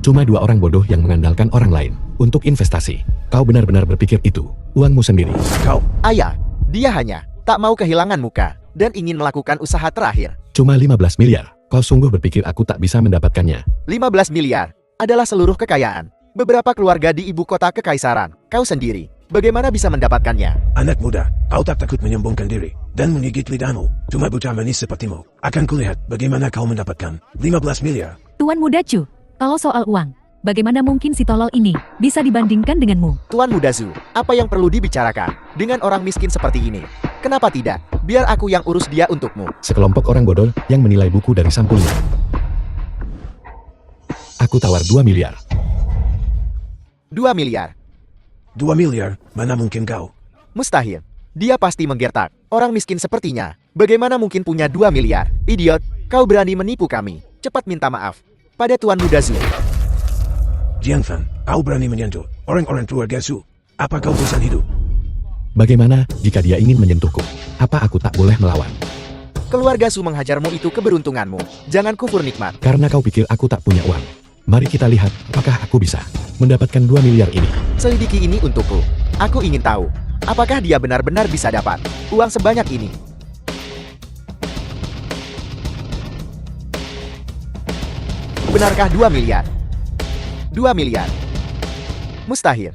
Cuma 2 orang bodoh yang mengandalkan orang lain untuk investasi. Kau benar-benar berpikir itu uangmu sendiri. Kau, Ayah, dia hanya tak mau kehilangan muka dan ingin melakukan usaha terakhir. Cuma 15 miliar. Kau sungguh berpikir aku tak bisa mendapatkannya? 15 miliar adalah seluruh kekayaan beberapa keluarga di ibu kota kekaisaran. Kau sendiri, bagaimana bisa mendapatkannya? anak muda, kau tak takut menyombongkan diri dan menggigit lidahmu. Cuma bocah manis sepertimu. Akan kulihat bagaimana kau mendapatkan 15 miliar. Tuan Muda Chu, kalau soal uang, bagaimana mungkin si tolol ini bisa dibandingkan denganmu? Tuan Muda Zhu, apa yang perlu dibicarakan dengan orang miskin seperti ini? Kenapa tidak? Biar aku yang urus dia untukmu. Sekelompok orang bodoh yang menilai buku dari sampulnya. Aku tawar 2 miliar. 2 miliar. 2 miliar, mana mungkin kau? Mustahil. Dia pasti menggertak. Orang miskin sepertinya, bagaimana mungkin punya 2 miliar? Idiot, kau berani menipu kami. Cepat minta maaf pada Tuan Muda Zhu. Jiang Fan, kau berani menyentuh orang-orang keluarga Zhu. Apa kau bosan hidup? Bagaimana jika dia ingin menyentuhku? Apa aku tak boleh melawan? Keluarga Zhu menghajarmu itu keberuntunganmu. Jangan kufur nikmat. Karena kau pikir aku tak punya uang. Mari kita lihat apakah aku bisa mendapatkan 2 miliar ini. Selidiki ini untukku. Aku ingin tahu, apakah dia benar-benar bisa dapat uang sebanyak ini? Benarkah 2 miliar? 2 miliar. Mustahil.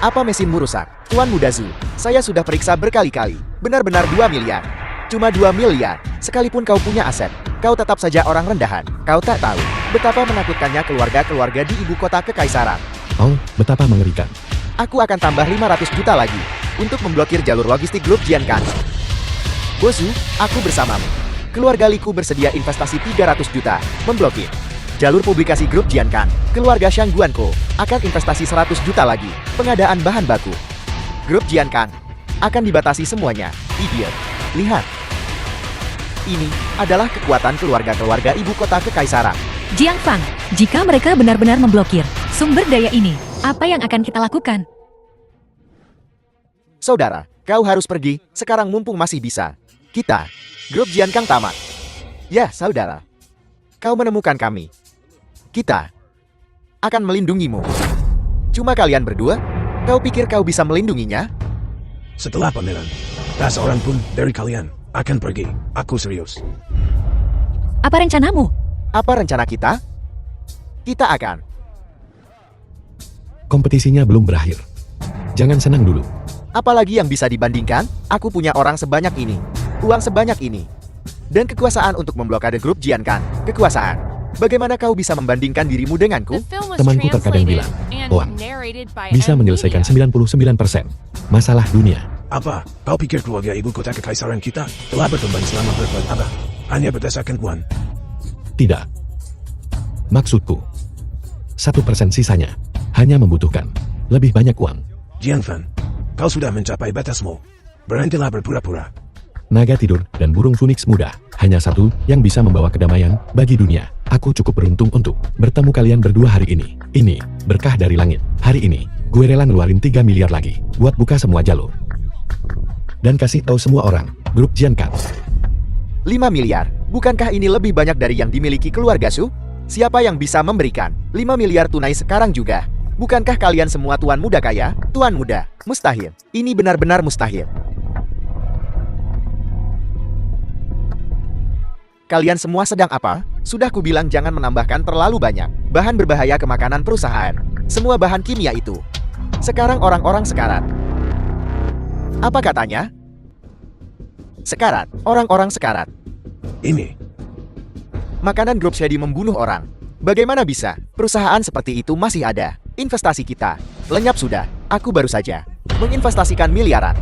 Apa mesinmu rusak? Tuan Muda Zhu, saya sudah periksa berkali-kali. Benar-benar 2 miliar. Cuma 2 miliar. Sekalipun kau punya aset, kau tetap saja orang rendahan. Kau tak tahu betapa menakutkannya keluarga-keluarga di ibu kota kekaisaran. Oh, betapa mengerikan. Aku akan tambah 500 juta lagi untuk memblokir jalur logistik grup Jian Kang. Bosu, aku bersamamu. Keluarga Liku bersedia investasi 300 juta memblokir jalur publikasi grup Jian Kang. Keluarga Shangguan Ko akan investasi 100 juta lagi pengadaan bahan baku. Grup Jian Kang akan dibatasi semuanya. Idiot. Lihat. Ini adalah kekuatan keluarga-keluarga ibu kota kekaisaran. Jiang Fang, jika mereka benar-benar memblokir sumber daya ini, apa yang akan kita lakukan? Saudara, kau harus pergi, sekarang mumpung masih bisa. Kita, grup Jiankang tamat. Ya, saudara. Kau menemukan kami. Kita akan melindungimu. Cuma kalian berdua? Kau pikir kau bisa melindunginya? Setelah pameran, tak seorang pun dari kalian akan pergi. Aku serius. Apa rencanamu? Apa rencana kita? Kita akan. Kompetisinya belum berakhir. Jangan senang dulu. Apalagi yang bisa dibandingkan? Aku punya orang sebanyak ini, uang sebanyak ini, dan kekuasaan untuk memblokade grup Jiankang. Kekuasaan. Bagaimana kau bisa membandingkan dirimu denganku? The film was Temanku terkadang translated bilang, and Oang, narrated by Bisa M menyelesaikan Media. 99% masalah dunia. Apa? Kau pikir keluarga ibu kota kekaisaran kita telah berkembang selama berabad-abad hanya berdasarkan uang? Tidak. Maksudku, 1% sisanya hanya membutuhkan lebih banyak uang. Jianfan, kau sudah mencapai batasmu. Berhentilah berpura-pura. Naga tidur dan burung phoenix muda hanya satu yang bisa membawa kedamaian bagi dunia. Aku cukup beruntung untuk bertemu kalian berdua hari ini. Ini berkah dari langit. Hari ini, gue rela ngeluarin 3 miliar lagi buat buka semua jalur. Dan kasih tahu semua orang, grup Jiankang. 5 miliar. Bukankah ini lebih banyak dari yang dimiliki keluarga Su? Siapa yang bisa memberikan 5 miliar tunai sekarang juga? Bukankah kalian semua tuan muda kaya? Tuan muda, mustahil. Ini benar-benar mustahil. Kalian semua sedang apa? Sudah kubilang jangan menambahkan terlalu banyak bahan berbahaya ke makanan perusahaan. Semua bahan kimia itu. Sekarang orang-orang sekarat. Apa katanya? Sekarat. Orang-orang sekarat. Ini, Makanan grup Shady membunuh orang. Bagaimana bisa? Perusahaan seperti itu masih ada. Investasi kita lenyap sudah. Aku baru saja menginvestasikan miliaran.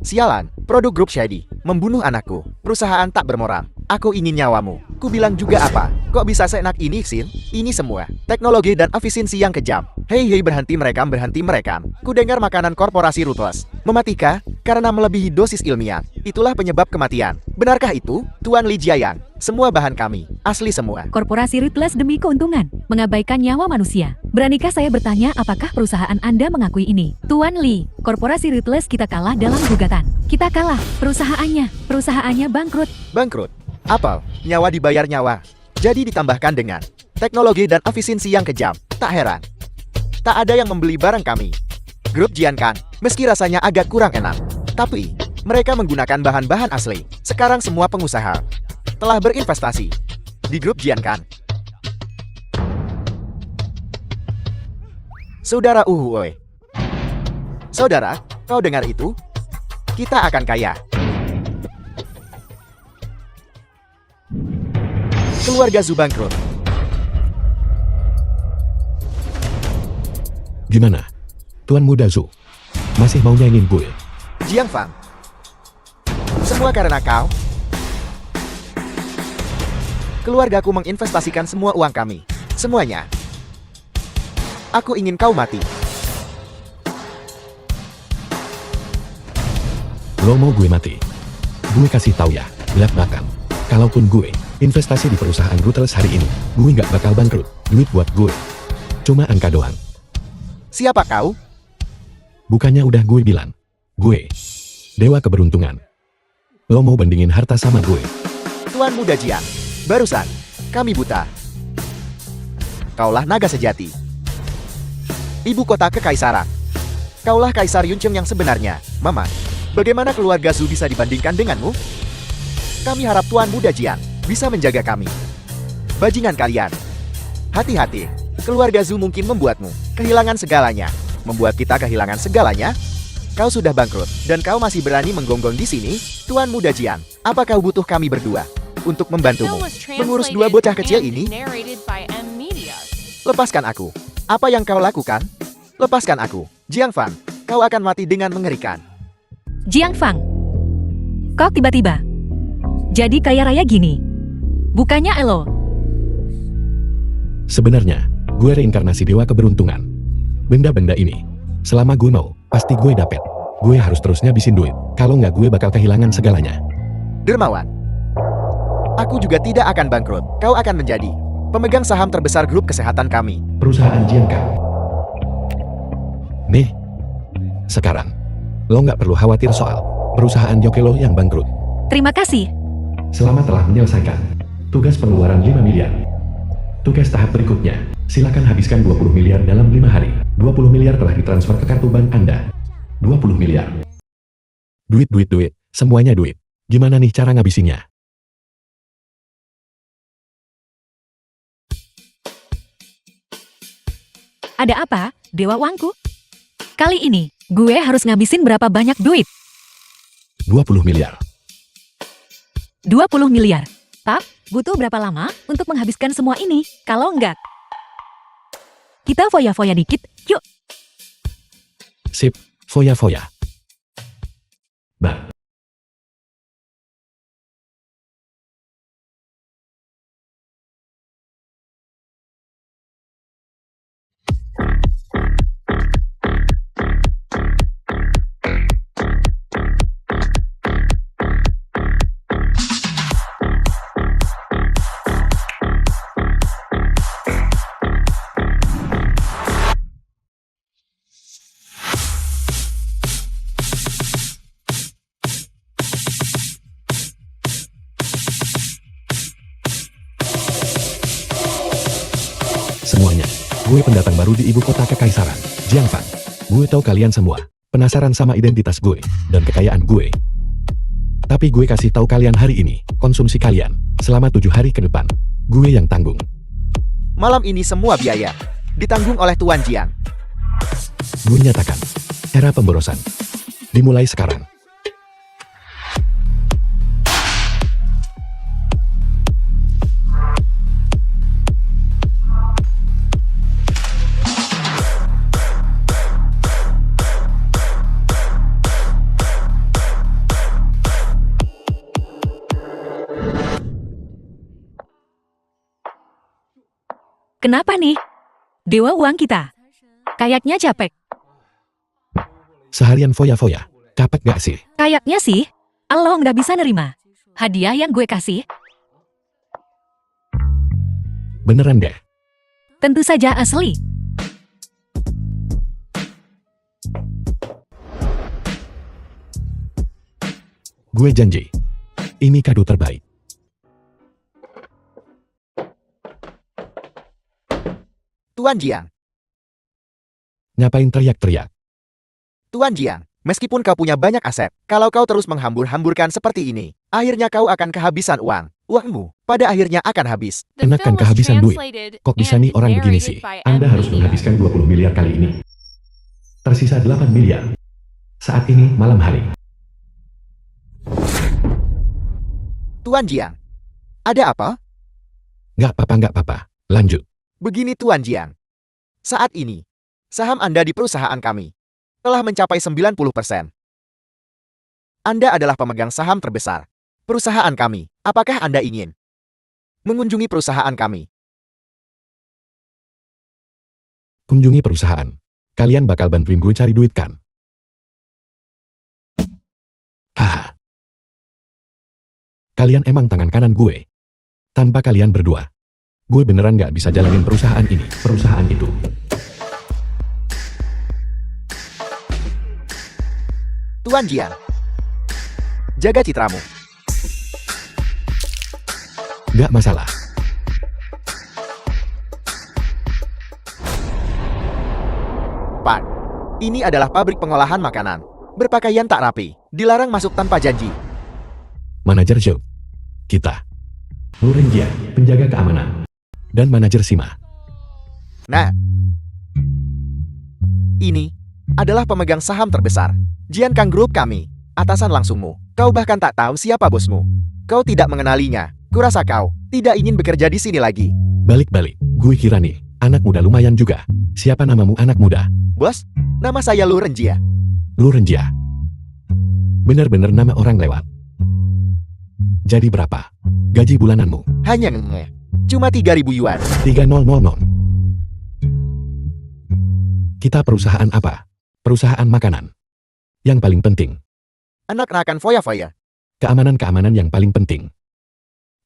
Sialan, produk grup Shady membunuh anakku. Perusahaan tak bermoral. Aku ingin nyawamu. Ku bilang juga apa? Kok bisa seenak ini, Sin? Ini semua teknologi dan efisiensi yang kejam. Hei, berhenti merekam. Ku dengar makanan korporasi Ruthless mematikan karena melebihi dosis ilmiah. Itulah penyebab kematian. Benarkah itu, Tuan Li Jiayang? Semua bahan kami, asli semua. Korporasi Ruthless demi keuntungan, mengabaikan nyawa manusia. Beranikah saya bertanya apakah perusahaan Anda mengakui ini? Tuan Lee, korporasi Ruthless kita kalah dalam gugatan. Kita kalah, perusahaannya bangkrut. Bangkrut. Apel, nyawa dibayar nyawa. Jadi ditambahkan dengan teknologi dan efisiensi yang kejam. Tak heran. Tak ada yang membeli barang kami. Grup Jiankang, meski rasanya agak kurang enak, tapi mereka menggunakan bahan-bahan asli. Sekarang semua pengusaha telah berinvestasi di grup Jiankang. Saudara Uhuoi. Saudara, kau dengar itu? Kita akan kaya. Keluarga Zhu bangkrut. Gimana? Tuan muda Zhu, masih mau nyaingin gue? Jiang Fang. Semua karena kau. Keluargaku menginvestasikan semua uang kami. Semuanya. Aku ingin kau mati. Lo mau gue mati? Gue kasih tahu ya, belak-belakan. Kalaupun gue investasi di perusahaan Ruthless hari ini, gue nggak bakal bangkrut. Duit buat gue cuma angka doang. Siapa kau? Bukannya udah gue bilang, gue dewa keberuntungan. Lo mau bandingin harta sama gue? Tuan muda Jiang. Barusan, kami buta. Kaulah naga sejati. Ibu kota kekaisaran. Kaulah Kaisar Yuncheng yang sebenarnya. Mama, bagaimana keluarga Zhu bisa dibandingkan denganmu? Kami harap Tuan muda Jiang bisa menjaga kami. Bajingan kalian. Hati-hati, keluarga Zhu mungkin membuatmu kehilangan segalanya. Membuat kita kehilangan segalanya? Kau sudah bangkrut, dan kau masih berani menggonggong di sini? Tuan muda Jiang, apa kau butuh kami berdua untuk The membantumu film was mengurus translated dua bocah kecil and ini? narrated by M Media. Lepaskan aku. Apa yang kau lakukan? Lepaskan aku. Jiang Fan, kau akan mati dengan mengerikan. Jiang Fang, kok tiba-tiba jadi kaya raya gini? Bukannya elo? Sebenarnya, gue reinkarnasi dewa keberuntungan. Benda-benda ini, selama gue mau, pasti gue dapet. Gue harus terus ngabisin duit, kalau nggak gue bakal kehilangan segalanya. Dermawan. Aku juga tidak akan bangkrut. Kau akan menjadi pemegang saham terbesar grup kesehatan kami. Perusahaan Jiankang. Nih, Sekarang, lo nggak perlu khawatir soal perusahaan Yoke lo yang bangkrut. Terima kasih. Selamat telah menyelesaikan tugas pengeluaran 5 miliar. Tugas tahap berikutnya, silakan habiskan 20 miliar dalam 5 hari. 20 miliar telah ditransfer ke kartu bank Anda. 20 miliar. Duit, semuanya duit. Gimana nih cara ngabisinnya? Ada apa, Dewa Uangku? Kali ini, gue harus ngabisin berapa banyak duit? 20 miliar. 20 miliar. Pak, butuh berapa lama untuk menghabiskan semua ini? Kalau enggak, kita foya-foya dikit, yuk. Sip, foya-foya. Bah. Semuanya, gue pendatang baru di ibu kota kekaisaran, Jiangfan. Gue tahu kalian semua penasaran sama identitas gue dan kekayaan gue. Tapi gue kasih tahu kalian hari ini, konsumsi kalian selama 7 hari ke depan, gue yang tanggung. Malam ini semua biaya ditanggung oleh Tuan Jiang. Gue nyatakan, era pemborosan dimulai sekarang. Kenapa nih? Dewa uang kita. Kayaknya capek. Seharian foya-foya, capek gak sih? Kayaknya sih, lo nggak bisa nerima hadiah yang gue kasih. Beneran deh. Tentu saja asli. Gue janji, ini kado terbaik. Tuan Jiang, Ngapain teriak-teriak? Tuan Jiang, meskipun kau punya banyak aset, kalau kau terus menghambur-hamburkan seperti ini, akhirnya kau akan kehabisan uang. Uangmu pada akhirnya akan habis. The Enakan film was kehabisan duit. translated Kok bisa and nih orang begini narrated sih? by Anda M. harus Media. menghabiskan 20 miliar kali ini. Tersisa 8 miliar. Saat ini malam hari. Tuan Jiang, ada apa? Nggak apa-apa. Lanjut. Begini Tuan Jiang. Saat ini, saham Anda di perusahaan kami telah mencapai 90%. Anda adalah pemegang saham terbesar perusahaan kami. Apakah Anda ingin mengunjungi perusahaan kami? Kunjungi perusahaan. Kalian bakal bantuin gue cari duit kan? Haha. Kalian emang tangan kanan gue. Tanpa kalian berdua, gue beneran gak bisa jalanin perusahaan ini, perusahaan itu. Tuan Jiang, jaga citramu. Gak masalah. Pak, ini adalah pabrik pengolahan makanan. Berpakaian tak rapi, dilarang masuk tanpa janji. Manajer Joe. Kita. Lurengia, penjaga keamanan. Dan manajer Sima. Nah, ini adalah pemegang saham terbesar Jiankang Group kami. Atasan langsungmu. Kau bahkan tak tahu siapa bosmu. Kau tidak mengenalinya. Kurasa kau tidak ingin bekerja di sini lagi. Balik-balik, gue kira nih, anak muda lumayan juga. Siapa namamu anak muda? Bos, nama saya Lu Renjia. Lurengia. Bener-bener nama orang lewat. Jadi berapa? Gaji bulananmu? Hanya cuma 3.000 yuan. 3000. Kita perusahaan apa? Perusahaan makanan. Yang paling penting, Anak-anakan foya-foya. keamanan-keamanan yang paling penting.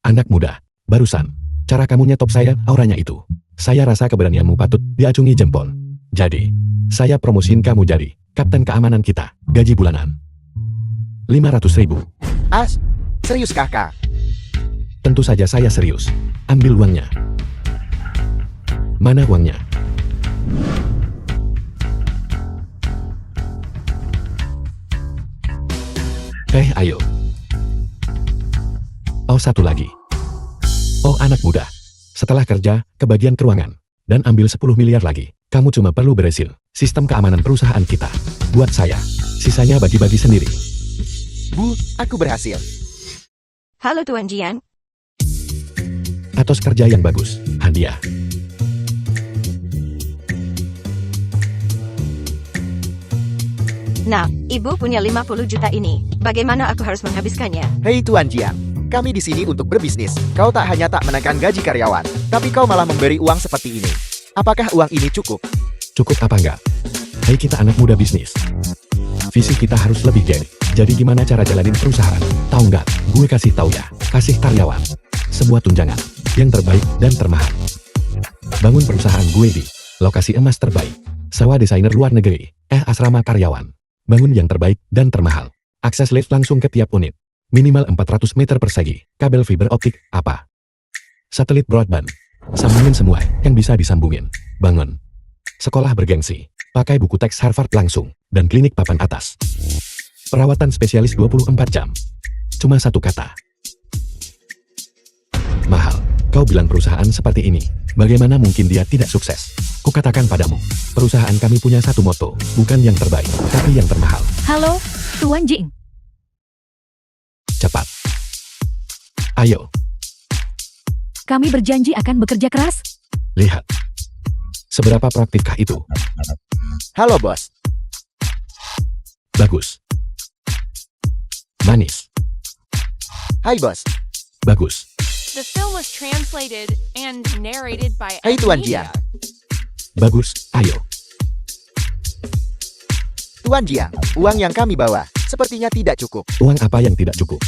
Anak muda, barusan, cara kamu nyetop saya, auranya itu. Saya rasa keberanianmu patut diacungi jempol. Jadi, saya promosiin kamu jadi Kapten keamanan kita, gaji bulanan. 500.000. Serius kakak? Tentu saja saya serius. Ambil uangnya. Mana uangnya? Ayo. Oh, satu lagi. Oh, anak muda. Setelah kerja, ke bagian keruangan. Dan ambil 10 miliar lagi. Kamu cuma perlu berhasil. Sistem keamanan perusahaan kita. Buat saya. Sisanya bagi-bagi sendiri. Bu, aku berhasil. Halo Tuan Jian. Atas kerja yang bagus. Hadiah. Nah, ibu punya 50 juta ini. Bagaimana aku harus menghabiskannya? Hei Tuan Jian, kami di sini untuk berbisnis. Kau tak hanya tak menekan gaji karyawan, tapi kau malah memberi uang seperti ini. Apakah uang ini cukup? Cukup apa enggak? Hei, kita anak muda bisnis. Visi kita harus lebih gede. Jadi gimana cara jalanin perusahaan? Tahu nggak? Gue kasih tahu ya. Kasih karyawan sebuah tunjangan yang terbaik dan termahal. Bangun perusahaan gue di lokasi emas terbaik. Sewa desainer luar negeri. Asrama karyawan. Bangun yang terbaik dan termahal. Akses lift langsung ke tiap unit. Minimal 400 meter persegi. Kabel fiber optik, apa? Satelit broadband. Sambungin semua yang bisa disambungin. Bangun. Sekolah bergengsi. Pakai buku teks Harvard langsung. Dan klinik papan atas. Perawatan spesialis 24 jam. Cuma satu kata. Mahal. Kau bilang perusahaan seperti ini. Bagaimana mungkin dia tidak sukses? Kukatakan padamu, perusahaan kami punya satu moto, bukan yang terbaik, tapi yang termahal. Halo, Tuan Jing. Cepat. Ayo, Kami berjanji akan bekerja keras. lihat. Seberapa proaktifkah itu? Halo bos. Bagus. Manis. Hai bos. Bagus. The film was translated and narrated by Hai M Tuan Media. Jian. Bagus, ayo. Tuan Jian, uang yang kami bawa sepertinya tidak cukup. Uang apa yang tidak cukup?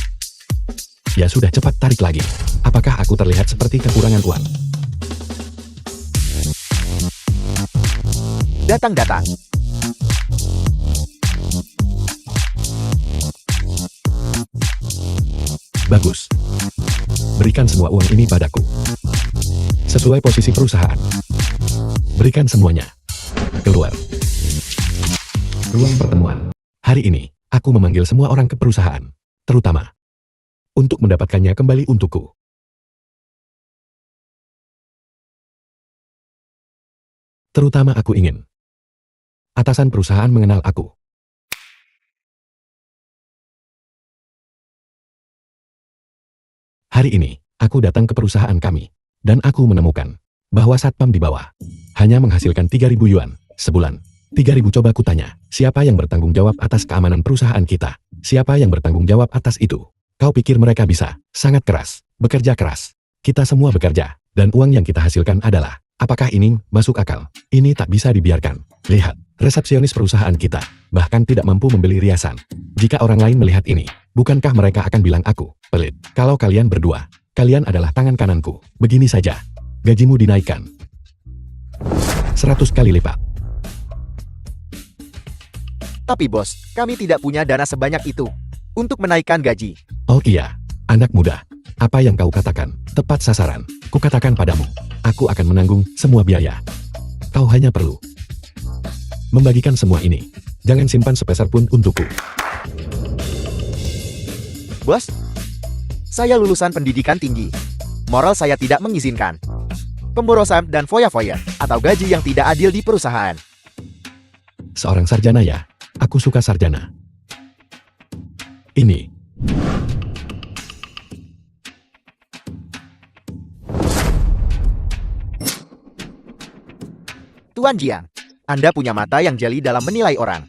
Ya sudah, cepat tarik lagi. Apakah aku terlihat seperti kekurangan uang? Datang. Bagus. Berikan semua uang ini padaku. Sesuai posisi perusahaan. Berikan semuanya. Keluar. Ruang pertemuan. Hari ini, aku memanggil semua orang ke perusahaan. Terutama untuk mendapatkannya kembali untukku. Terutama aku ingin atasan perusahaan mengenal aku. Hari ini, aku datang ke perusahaan kami, dan aku menemukan bahwa satpam di bawah hanya menghasilkan 3.000 yuan sebulan. 3.000. Coba kutanya, siapa yang bertanggung jawab atas keamanan perusahaan kita? Siapa yang bertanggung jawab atas itu? Kau pikir mereka bisa sangat keras, bekerja keras? Kita semua bekerja, dan uang yang kita hasilkan adalah, apakah ini masuk akal? Ini tak bisa dibiarkan. Lihat, resepsionis perusahaan kita bahkan tidak mampu membeli riasan. Jika orang lain melihat ini, bukankah mereka akan bilang aku pelit? Kalau kalian berdua, kalian adalah tangan kananku. Begini saja, gajimu dinaikkan 100 kali lipat. Tapi bos, kami tidak punya dana sebanyak itu untuk menaikkan gaji. Oh iya, anak muda, apa yang kau katakan tepat sasaran. Kukatakan padamu, aku akan menanggung semua biaya. Kau hanya perlu membagikan semua ini. Jangan simpan sepeser pun untukku. Bos, saya lulusan pendidikan tinggi. Moral saya tidak mengizinkan pemborosan dan foya-foya atau gaji yang tidak adil di perusahaan. Seorang sarjana ya, aku suka sarjana. Ini. Tuan Jiang, Anda punya mata yang jeli dalam menilai orang.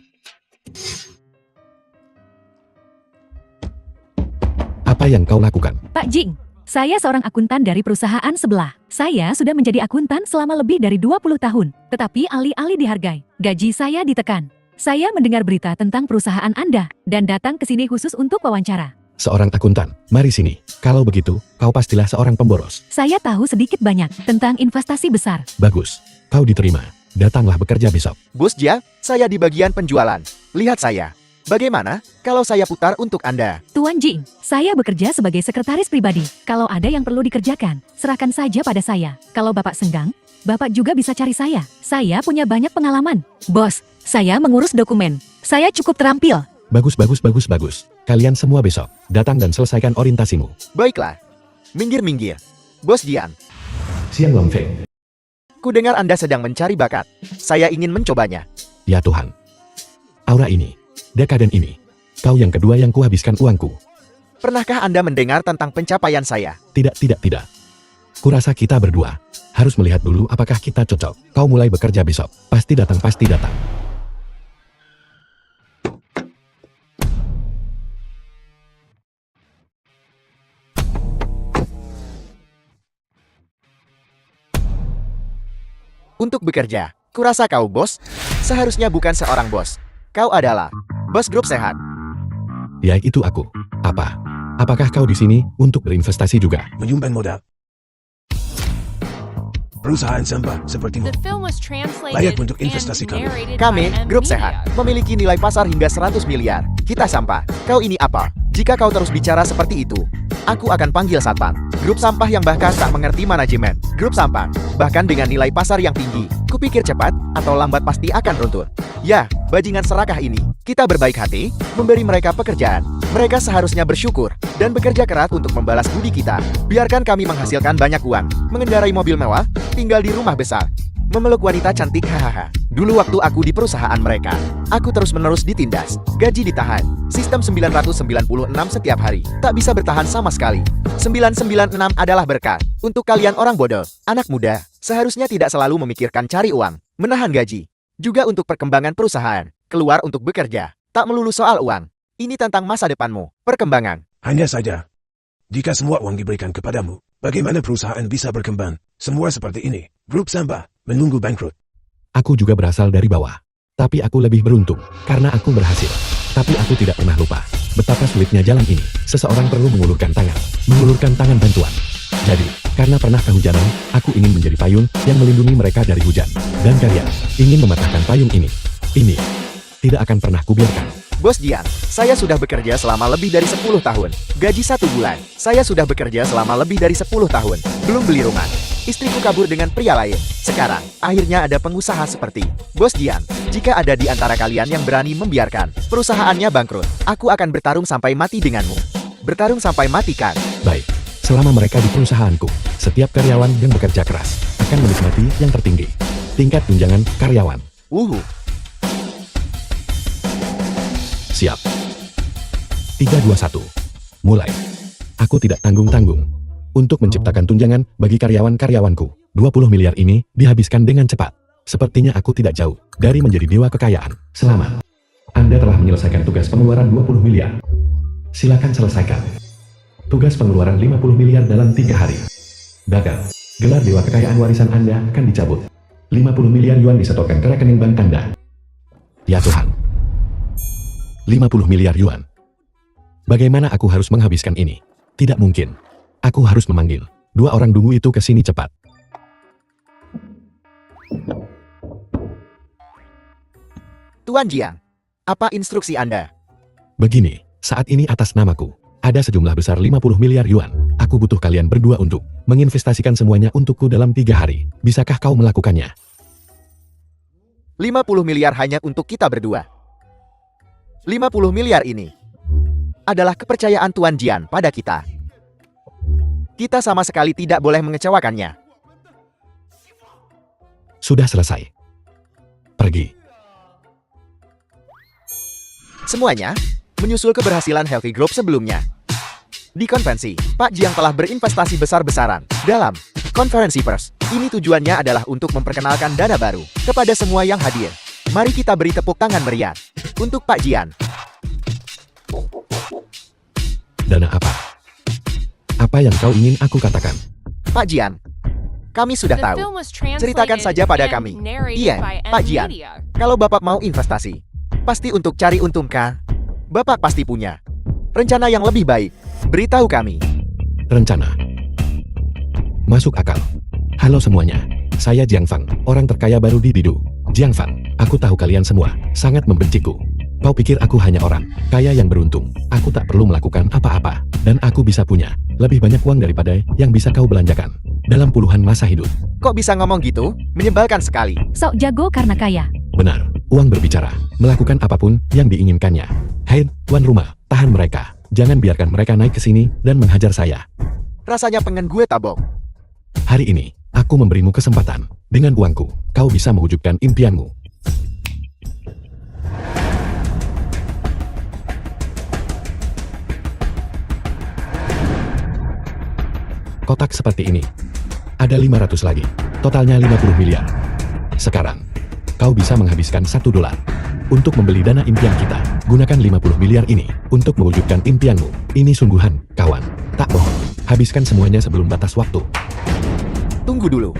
Apa yang kau lakukan? Pak Jing, saya seorang akuntan dari perusahaan sebelah. Saya sudah menjadi akuntan selama lebih dari 20 tahun. Tetapi alih-alih dihargai, gaji saya ditekan. Saya mendengar berita tentang perusahaan Anda dan datang ke sini khusus untuk wawancara. Seorang akuntan, mari sini. Kalau begitu, kau pastilah seorang pemboros. Saya tahu sedikit banyak tentang investasi besar. Bagus, kau diterima. Datanglah bekerja besok. Bos Jia, saya di bagian penjualan. Lihat saya. Bagaimana kalau saya putar untuk Anda? Tuan Jing, saya bekerja sebagai sekretaris pribadi. Kalau ada yang perlu dikerjakan, serahkan saja pada saya. Kalau Bapak senggang, Bapak juga bisa cari saya. Saya punya banyak pengalaman. Bos, saya mengurus dokumen. Saya cukup terampil. Bagus, bagus, bagus, bagus. Kalian semua besok, datang dan selesaikan orientasimu. Baiklah. Minggir-minggir. Bos Jian, Siang Long Feng. ku dengar Anda sedang mencari bakat. Saya ingin mencobanya. Ya Tuhan. Aura ini, dekaden ini. Kau yang kedua yang kuhabiskan uangku. Pernahkah Anda mendengar tentang pencapaian saya? Tidak, tidak, tidak. Kurasa kita berdua harus melihat dulu apakah kita cocok. Kau mulai bekerja besok. Pasti datang, pasti datang. Untuk bekerja, kurasa kau bos? Seharusnya bukan seorang bos. Kau adalah bos grup sehat. Ya itu aku. Apa? Apakah kau di sini untuk berinvestasi juga? Menyumbang modal. Perusahaan sampah sepertimu. The film was translated Layak untuk and investasi kami. narrated Kami, by M grup Media. sehat, memiliki nilai pasar hingga 100 miliar. Kita sampah. Kau ini apa? Jika kau terus bicara seperti itu, aku akan panggil satpam. Grup sampah yang bahkan tak mengerti manajemen. Grup sampah, bahkan dengan nilai pasar yang tinggi. Kupikir cepat atau lambat pasti akan runtuh. Ya, bajingan serakah ini. Kita berbaik hati, memberi mereka pekerjaan. Mereka seharusnya bersyukur dan bekerja keras untuk membalas budi kita. Biarkan kami menghasilkan banyak uang, mengendarai mobil mewah, tinggal di rumah besar, memeluk wanita cantik, hahaha. Dulu waktu aku di perusahaan mereka, aku terus-menerus ditindas, gaji ditahan, sistem 996 setiap hari, tak bisa bertahan sama sekali. 996 adalah berkat. Untuk kalian orang bodoh, anak muda, seharusnya tidak selalu memikirkan cari uang, menahan gaji. Juga untuk perkembangan perusahaan, keluar untuk bekerja, tak melulu soal uang. Ini tentang masa depanmu, perkembangan. Hanya saja, jika semua uang diberikan kepadamu, bagaimana perusahaan bisa berkembang? Semua seperti ini, grup sampah, menunggu bangkrut. Aku juga berasal dari bawah. Tapi aku lebih beruntung, karena aku berhasil. Tapi aku tidak pernah lupa betapa sulitnya jalan ini. Seseorang perlu mengulurkan tangan bantuan. Jadi, karena pernah kehujanan, aku ingin menjadi payung yang melindungi mereka dari hujan. Dan kalian ingin mematahkan payung ini. Ini tidak akan pernah kubiarkan. Bos Jian, saya sudah bekerja selama lebih dari 10 tahun. Gaji 1 bulan. Saya sudah bekerja selama lebih dari 10 tahun. Belum beli rumah. Istriku kabur dengan pria lain. Sekarang, akhirnya ada pengusaha seperti Bos Jian. Jika ada di antara kalian yang berani membiarkan perusahaannya bangkrut, aku akan bertarung sampai mati denganmu. Bertarung sampai mati kan? Baik, selama mereka di perusahaanku, setiap karyawan yang bekerja keras akan menikmati yang tertinggi. Tingkat tunjangan karyawan. Siap. 3, 2, 1. Mulai. Aku tidak tanggung-tanggung untuk menciptakan tunjangan bagi karyawan-karyawanku. 20 miliar ini dihabiskan dengan cepat. Sepertinya aku tidak jauh dari menjadi dewa kekayaan. Selamat. Anda telah menyelesaikan tugas pengeluaran 20 miliar. Silakan selesaikan. Tugas pengeluaran 50 miliar dalam 3 hari. Gagal. Gelar dewa kekayaan warisan Anda akan dicabut. 50 miliar yuan disetorkan ke rekening bank Anda. Ya Tuhan. 50 miliar yuan. Bagaimana aku harus menghabiskan ini? Tidak mungkin. Aku harus memanggil 2 orang dungu itu ke sini cepat. Tuan Jiang, apa instruksi Anda? Begini, saat ini atas namaku, ada sejumlah besar 50 miliar yuan. Aku butuh kalian berdua untuk menginvestasikan semuanya untukku dalam 3 hari. Bisakah kau melakukannya? 50 miliar hanya untuk kita berdua. 50 miliar ini adalah kepercayaan Tuan Jian pada kita. Kita sama sekali tidak boleh mengecewakannya. Sudah selesai. Pergi. Semuanya menyusul keberhasilan Healthy Group sebelumnya. Di konvensi, Pak Jiang telah berinvestasi besar-besaran dalam konferensi pers. Ini tujuannya adalah untuk memperkenalkan dana baru kepada semua yang hadir. Mari kita beri tepuk tangan meriah untuk Pak Jian. Dana apa? Apa yang kau ingin aku katakan? Pak Jian, kami sudah The tahu. film was translated Ceritakan saja pada and kami. narrated Iya, by M Pak Jian. Media. Kalau Bapak mau investasi, pasti untuk cari untung kah? Bapak pasti punya rencana yang lebih baik. Beritahu kami. Rencana. Masuk akal. Halo semuanya. Saya Jiang Fang, orang terkaya baru di Didu. Jiang Fang, aku tahu kalian semua sangat membenciku. Kau pikir aku hanya orang kaya yang beruntung? Aku tak perlu melakukan apa-apa, dan aku bisa punya lebih banyak uang daripada yang bisa kau belanjakan dalam puluhan masa hidup. Kok bisa ngomong gitu? Menyebalkan sekali. Sok jago karena kaya. Benar, uang berbicara, melakukan apapun yang diinginkannya. Hei, tuan rumah, tahan mereka. Jangan biarkan mereka naik ke sini dan menghajar saya. Rasanya pengen gue tabok. Hari ini, aku memberimu kesempatan. Dengan uangku, kau bisa mewujudkan impianmu. Kotak seperti ini. Ada 500 lagi. Totalnya 50 miliar. Sekarang, kau bisa menghabiskan $1 untuk membeli dana impian kita. Gunakan 50 miliar ini untuk mewujudkan impianmu. Ini sungguhan, kawan. Tak bohong. Habiskan semuanya sebelum batas waktu. Tunggu dulu.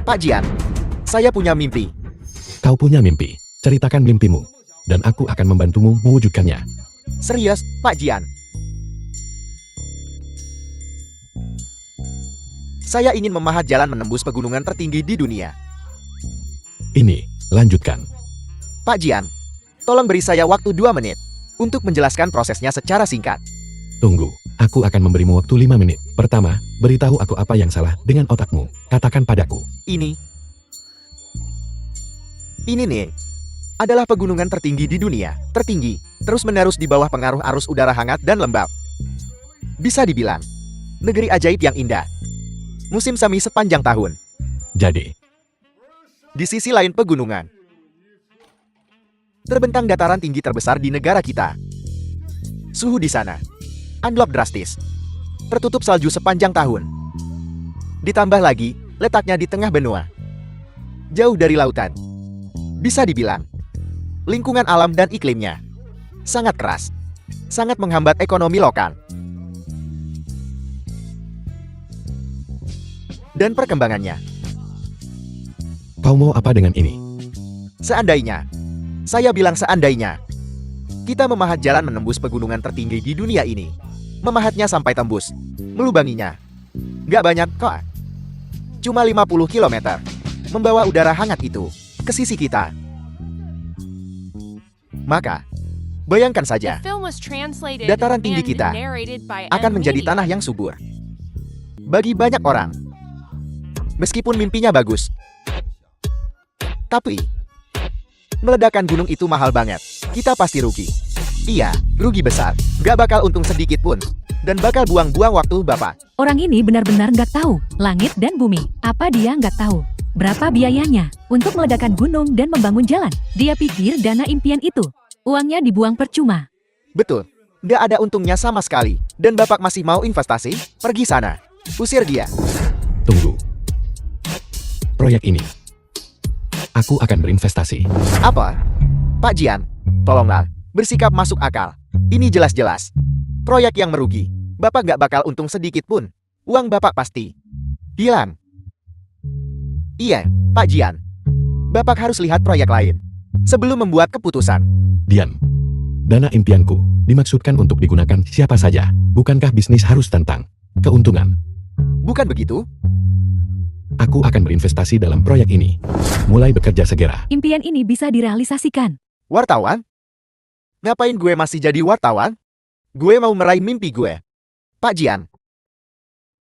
Pak Jian, saya punya mimpi. Kau punya mimpi. Ceritakan mimpimu. Dan aku akan membantumu mewujudkannya. Serius, Pak Jian. Saya ingin memahat jalan menembus pegunungan tertinggi di dunia. Ini, lanjutkan. Pak Jian, tolong beri saya waktu 2 menit untuk menjelaskan prosesnya secara singkat. Tunggu, aku akan memberimu waktu 5 menit. Pertama, beritahu aku apa yang salah dengan otakmu. Katakan padaku. Ini nih, adalah pegunungan tertinggi di dunia. Tertinggi, terus-menerus di bawah pengaruh arus udara hangat dan lembab. Bisa dibilang, negeri ajaib yang indah. Musim semi sepanjang tahun. Jadi, Di sisi lain pegunungan, terbentang dataran tinggi terbesar di negara kita. Suhu di sana anjlok drastis. Tertutup salju sepanjang tahun. Ditambah lagi, letaknya di tengah benua. Jauh dari lautan. Bisa dibilang, lingkungan alam dan iklimnya sangat keras. Sangat menghambat ekonomi lokal. Dan perkembangannya. kau mau apa dengan ini? Seandainya, saya bilang seandainya, kita memahat jalan menembus pegunungan tertinggi di dunia ini. Memahatnya sampai tembus, melubanginya. Nggak banyak kok. Cuma 50 km. Membawa udara hangat itu ke sisi kita. Maka, bayangkan saja, The film was translated dataran tinggi and kita narrated by akan Ed menjadi Media. tanah yang subur. Bagi banyak orang, meskipun mimpinya bagus. Tapi, meledakan gunung itu mahal banget. Kita pasti rugi. Iya, rugi besar. Gak bakal untung sedikit pun. Dan bakal buang-buang waktu Bapak. Orang ini benar-benar nggak tahu langit dan bumi. Apa dia nggak tahu? Berapa biayanya untuk meledakan gunung dan membangun jalan? Dia pikir dana impian itu, uangnya dibuang percuma. Betul. Gak ada untungnya sama sekali. Dan Bapak masih mau investasi? Pergi sana. Usir dia. Tunggu. Proyek ini. Aku akan berinvestasi. Apa? Pak Jian, tolonglah. Bersikap masuk akal. Ini jelas-jelas proyek yang merugi. Bapak gak bakal untung sedikit pun. Uang Bapak pasti hilang. Iya, Pak Jian. Bapak harus lihat proyek lain sebelum membuat keputusan. Dian. Dana impianku dimaksudkan untuk digunakan siapa saja. Bukankah bisnis harus tentang keuntungan? Bukan begitu? Aku akan berinvestasi dalam proyek ini. Mulai bekerja segera. Impian ini bisa direalisasikan. Wartawan? Ngapain gue masih jadi wartawan? Gue mau meraih mimpi gue. Pak Jian.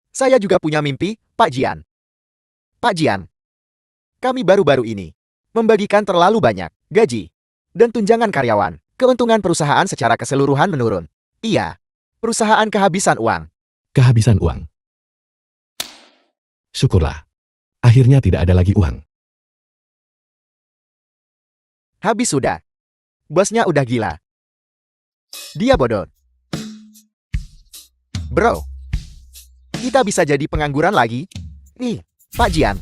Saya juga punya mimpi, Pak Jian. Pak Jian. Kami baru-baru ini membagikan terlalu banyak gaji dan tunjangan karyawan. Keuntungan perusahaan secara keseluruhan menurun. Iya, perusahaan kehabisan uang. Kehabisan uang. Syukurlah. Akhirnya tidak ada lagi uang. Habis sudah. Bosnya udah gila. Dia bodoh. Bro, kita bisa jadi pengangguran lagi? Nih, Pak Jian.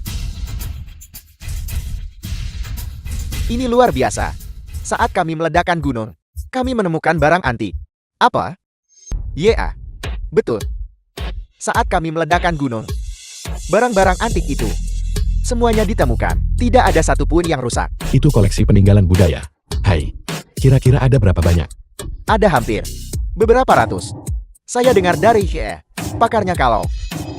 Ini luar biasa. Saat kami meledakkan gunung, kami menemukan barang antik. Apa? Ya, betul. Saat kami meledakkan gunung, barang-barang antik itu semuanya ditemukan. Tidak ada satupun yang rusak. Itu koleksi peninggalan budaya. Hai, kira-kira ada berapa banyak? Ada hampir beberapa ratus. Saya dengar dari pakarnya kalau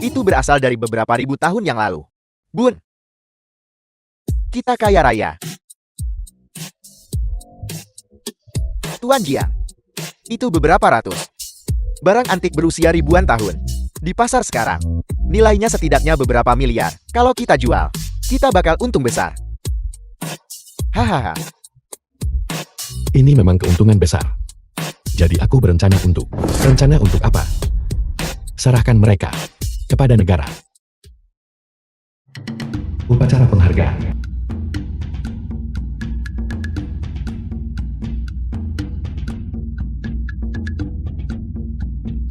itu berasal dari beberapa ribu tahun yang lalu. Bun, Kita kaya raya. Tuan Jiang, itu beberapa ratus barang antik berusia ribuan tahun. Di pasar sekarang, nilainya setidaknya beberapa miliar. Kalau kita jual, kita bakal untung besar. Hahaha. Ini memang keuntungan besar. Jadi aku berencana untuk... Rencana untuk apa? Serahkan mereka kepada negara. Upacara penghargaan.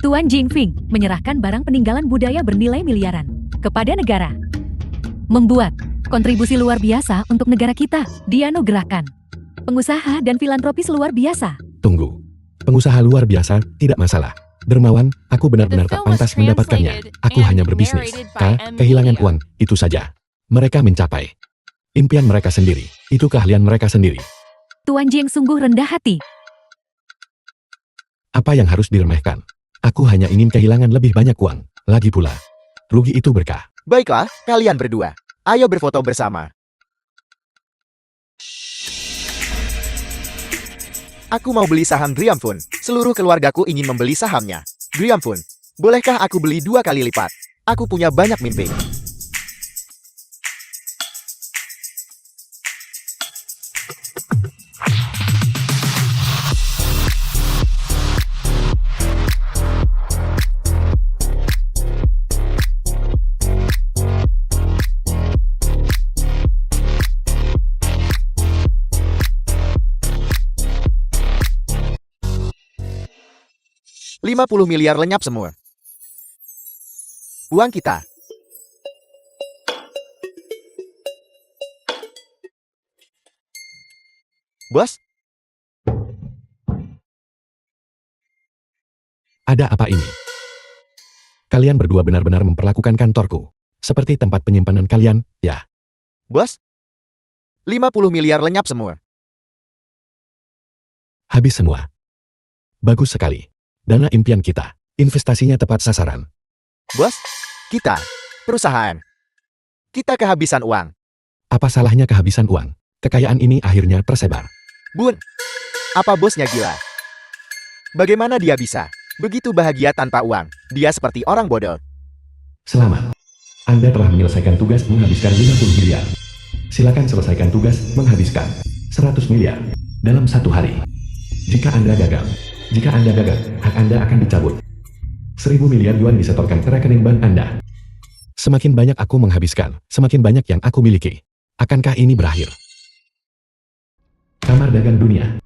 Tuan Jingfeng menyerahkan barang peninggalan budaya bernilai miliaran kepada negara. Membuat kontribusi luar biasa untuk negara kita, dianugerahkan. Pengusaha dan filantropis luar biasa. Tunggu. Pengusaha luar biasa, tidak masalah. Dermawan, aku benar-benar tak pantas mendapatkannya. Aku hanya berbisnis. Kehilangan uang, itu saja. Mereka mencapai impian mereka sendiri. Itu keahlian mereka sendiri. Tuan Jing sungguh rendah hati. Apa yang harus diremehkan? Aku hanya ingin kehilangan lebih banyak uang. Lagi pula, rugi itu berkah. Baiklah, kalian berdua. Ayo berfoto bersama. Aku mau beli saham Griamfun. Seluruh keluargaku ingin membeli sahamnya. Griamfun, bolehkah aku beli 2 kali lipat? Aku punya banyak mimpi. $50 miliar lenyap semua. Uang kita. Bos, Ada apa ini? Kalian berdua benar-benar memperlakukan kantorku seperti tempat penyimpanan kalian, ya? bos. 50 miliar lenyap semua. Habis semua. Bagus sekali. Dana impian kita. Investasinya tepat sasaran. Bos, kita, perusahaan. Kita kehabisan uang. Apa salahnya kehabisan uang? Kekayaan ini akhirnya tersebar. Bun, apa bosnya gila? Bagaimana dia bisa begitu bahagia tanpa uang? Dia seperti orang bodoh. Selamat. Anda telah menyelesaikan tugas menghabiskan 50 miliar. Silakan selesaikan tugas menghabiskan 100 miliar dalam 1 hari. Jika Anda gagal, hak Anda akan dicabut. 1000 miliar yuan disetorkan ke rekening bank Anda. Semakin banyak aku menghabiskan, semakin banyak yang aku miliki. Akankah ini berakhir? Kamar dagang dunia.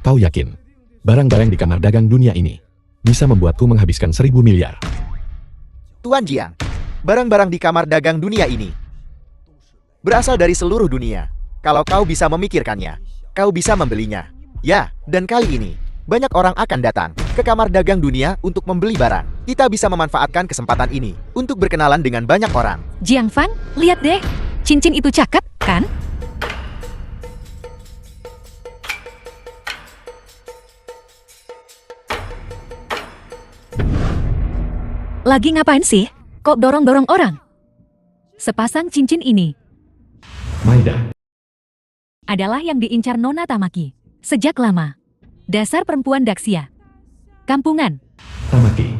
Kau yakin barang-barang di kamar dagang dunia ini bisa membuatku menghabiskan 1000 miliar? Tuan Jiang, barang-barang di kamar dagang dunia ini berasal dari seluruh dunia. Kalau kau bisa memikirkannya, kau bisa membelinya. Ya, dan kali ini banyak orang akan datang ke kamar dagang dunia untuk membeli barang. Kita bisa memanfaatkan kesempatan ini untuk berkenalan dengan banyak orang. Jiang Fan, lihat deh. Cincin itu cakep, kan? Lagi ngapain sih? Kok dorong-dorong orang? Sepasang cincin ini Maida, adalah yang diincar Nona Tamaki sejak lama. Dasar perempuan Daxia. Kampungan. Tamaki.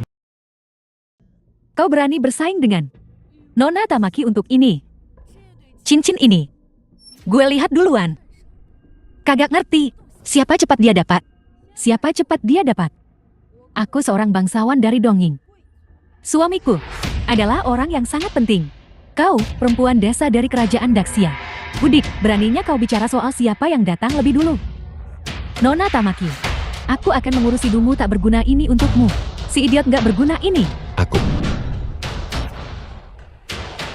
Kau berani bersaing dengan Nona Tamaki untuk ini. Cincin ini. Gue lihat duluan. Kagak ngerti. Siapa cepat dia dapat? Siapa cepat dia dapat? Aku seorang bangsawan dari Dongying. Suamiku adalah orang yang sangat penting. Kau, perempuan desa dari kerajaan Daxia. Budik, beraninya kau bicara soal siapa yang datang lebih dulu. Nona Tamaki, aku akan mengurus hidungmu tak berguna ini untukmu. Si idiot gak berguna ini. Aku.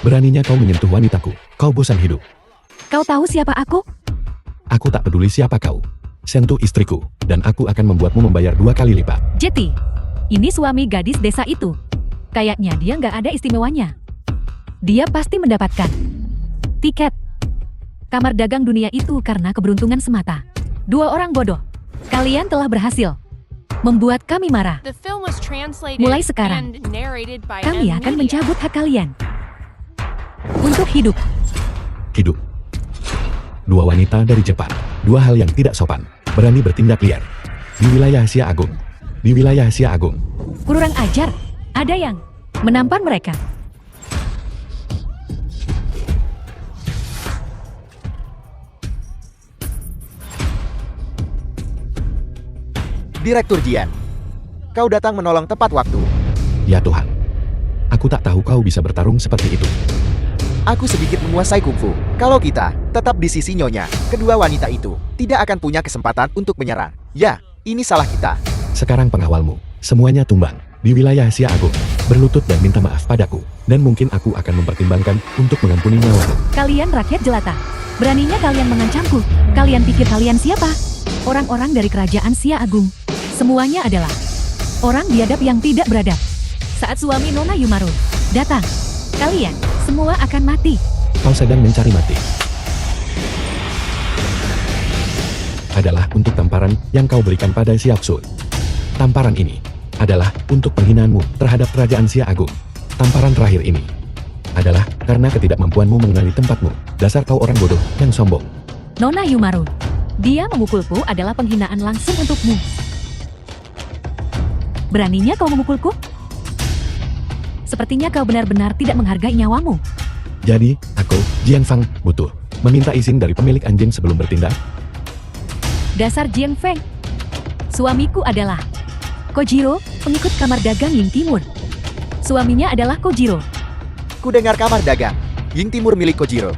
Beraninya kau menyentuh wanitaku. Kau bosan hidup. Kau tahu siapa aku? Aku tak peduli siapa kau. Sentuh istriku, dan aku akan membuatmu membayar 2 kali lipat. Jeti, ini suami gadis desa itu. Kayaknya dia nggak ada istimewanya. Dia pasti mendapatkan tiket kamar dagang dunia itu karena keberuntungan semata. 2 orang bodoh. Kalian telah berhasil membuat kami marah. The film was translated Mulai sekarang, and narrated by Kami M akan Media. mencabut hak kalian untuk hidup. Hidup. Dua wanita dari Jepang. Dua hal yang tidak sopan. Berani bertindak liar. Di wilayah Asia Agung. Di wilayah Asia Agung. Kurang ajar. Ada yang menampar mereka. Direktur Jian, kau datang menolong tepat waktu. Ya Tuhan. Aku tak tahu kau bisa bertarung seperti itu. Aku sedikit menguasai kungfu. Kalau kita tetap di sisi Nyonya, kedua wanita itu tidak akan punya kesempatan untuk menyerang. Ya, ini salah kita. Sekarang pengawalmu. Semuanya tumbang. Di wilayah Asia Agung. Berlutut dan minta maaf padaku. Dan mungkin aku akan mempertimbangkan untuk mengampuni nyawamu. Kalian rakyat jelata. Beraninya kalian mengancamku. Kalian pikir kalian siapa? Orang-orang dari kerajaan Sia Agung. Semuanya adalah orang biadab yang tidak beradab. Saat suami Nona Yumaru datang, kalian semua akan mati. Kau sedang mencari mati. Adalah untuk tamparan yang kau berikan pada Xiaoxun. Tamparan ini adalah untuk penghinaanmu terhadap kerajaan Sia Agung. Tamparan terakhir ini adalah karena ketidakmampuanmu mengenali tempatmu. Dasar kau orang bodoh yang sombong. Nona Yumaru, dia memukulku adalah penghinaan langsung untukmu. Beraninya kau memukulku? Sepertinya kau benar-benar tidak menghargai nyawamu. Jadi, aku, Jian Fang, butuh meminta izin dari pemilik anjing sebelum bertindak. Dasar Jiang Feng. Suamiku adalah Kojiro, pengikut kamar dagang Ying Timur. Suaminya adalah Kojiro. Ku dengar kamar dagang Ying Timur milik Kojiro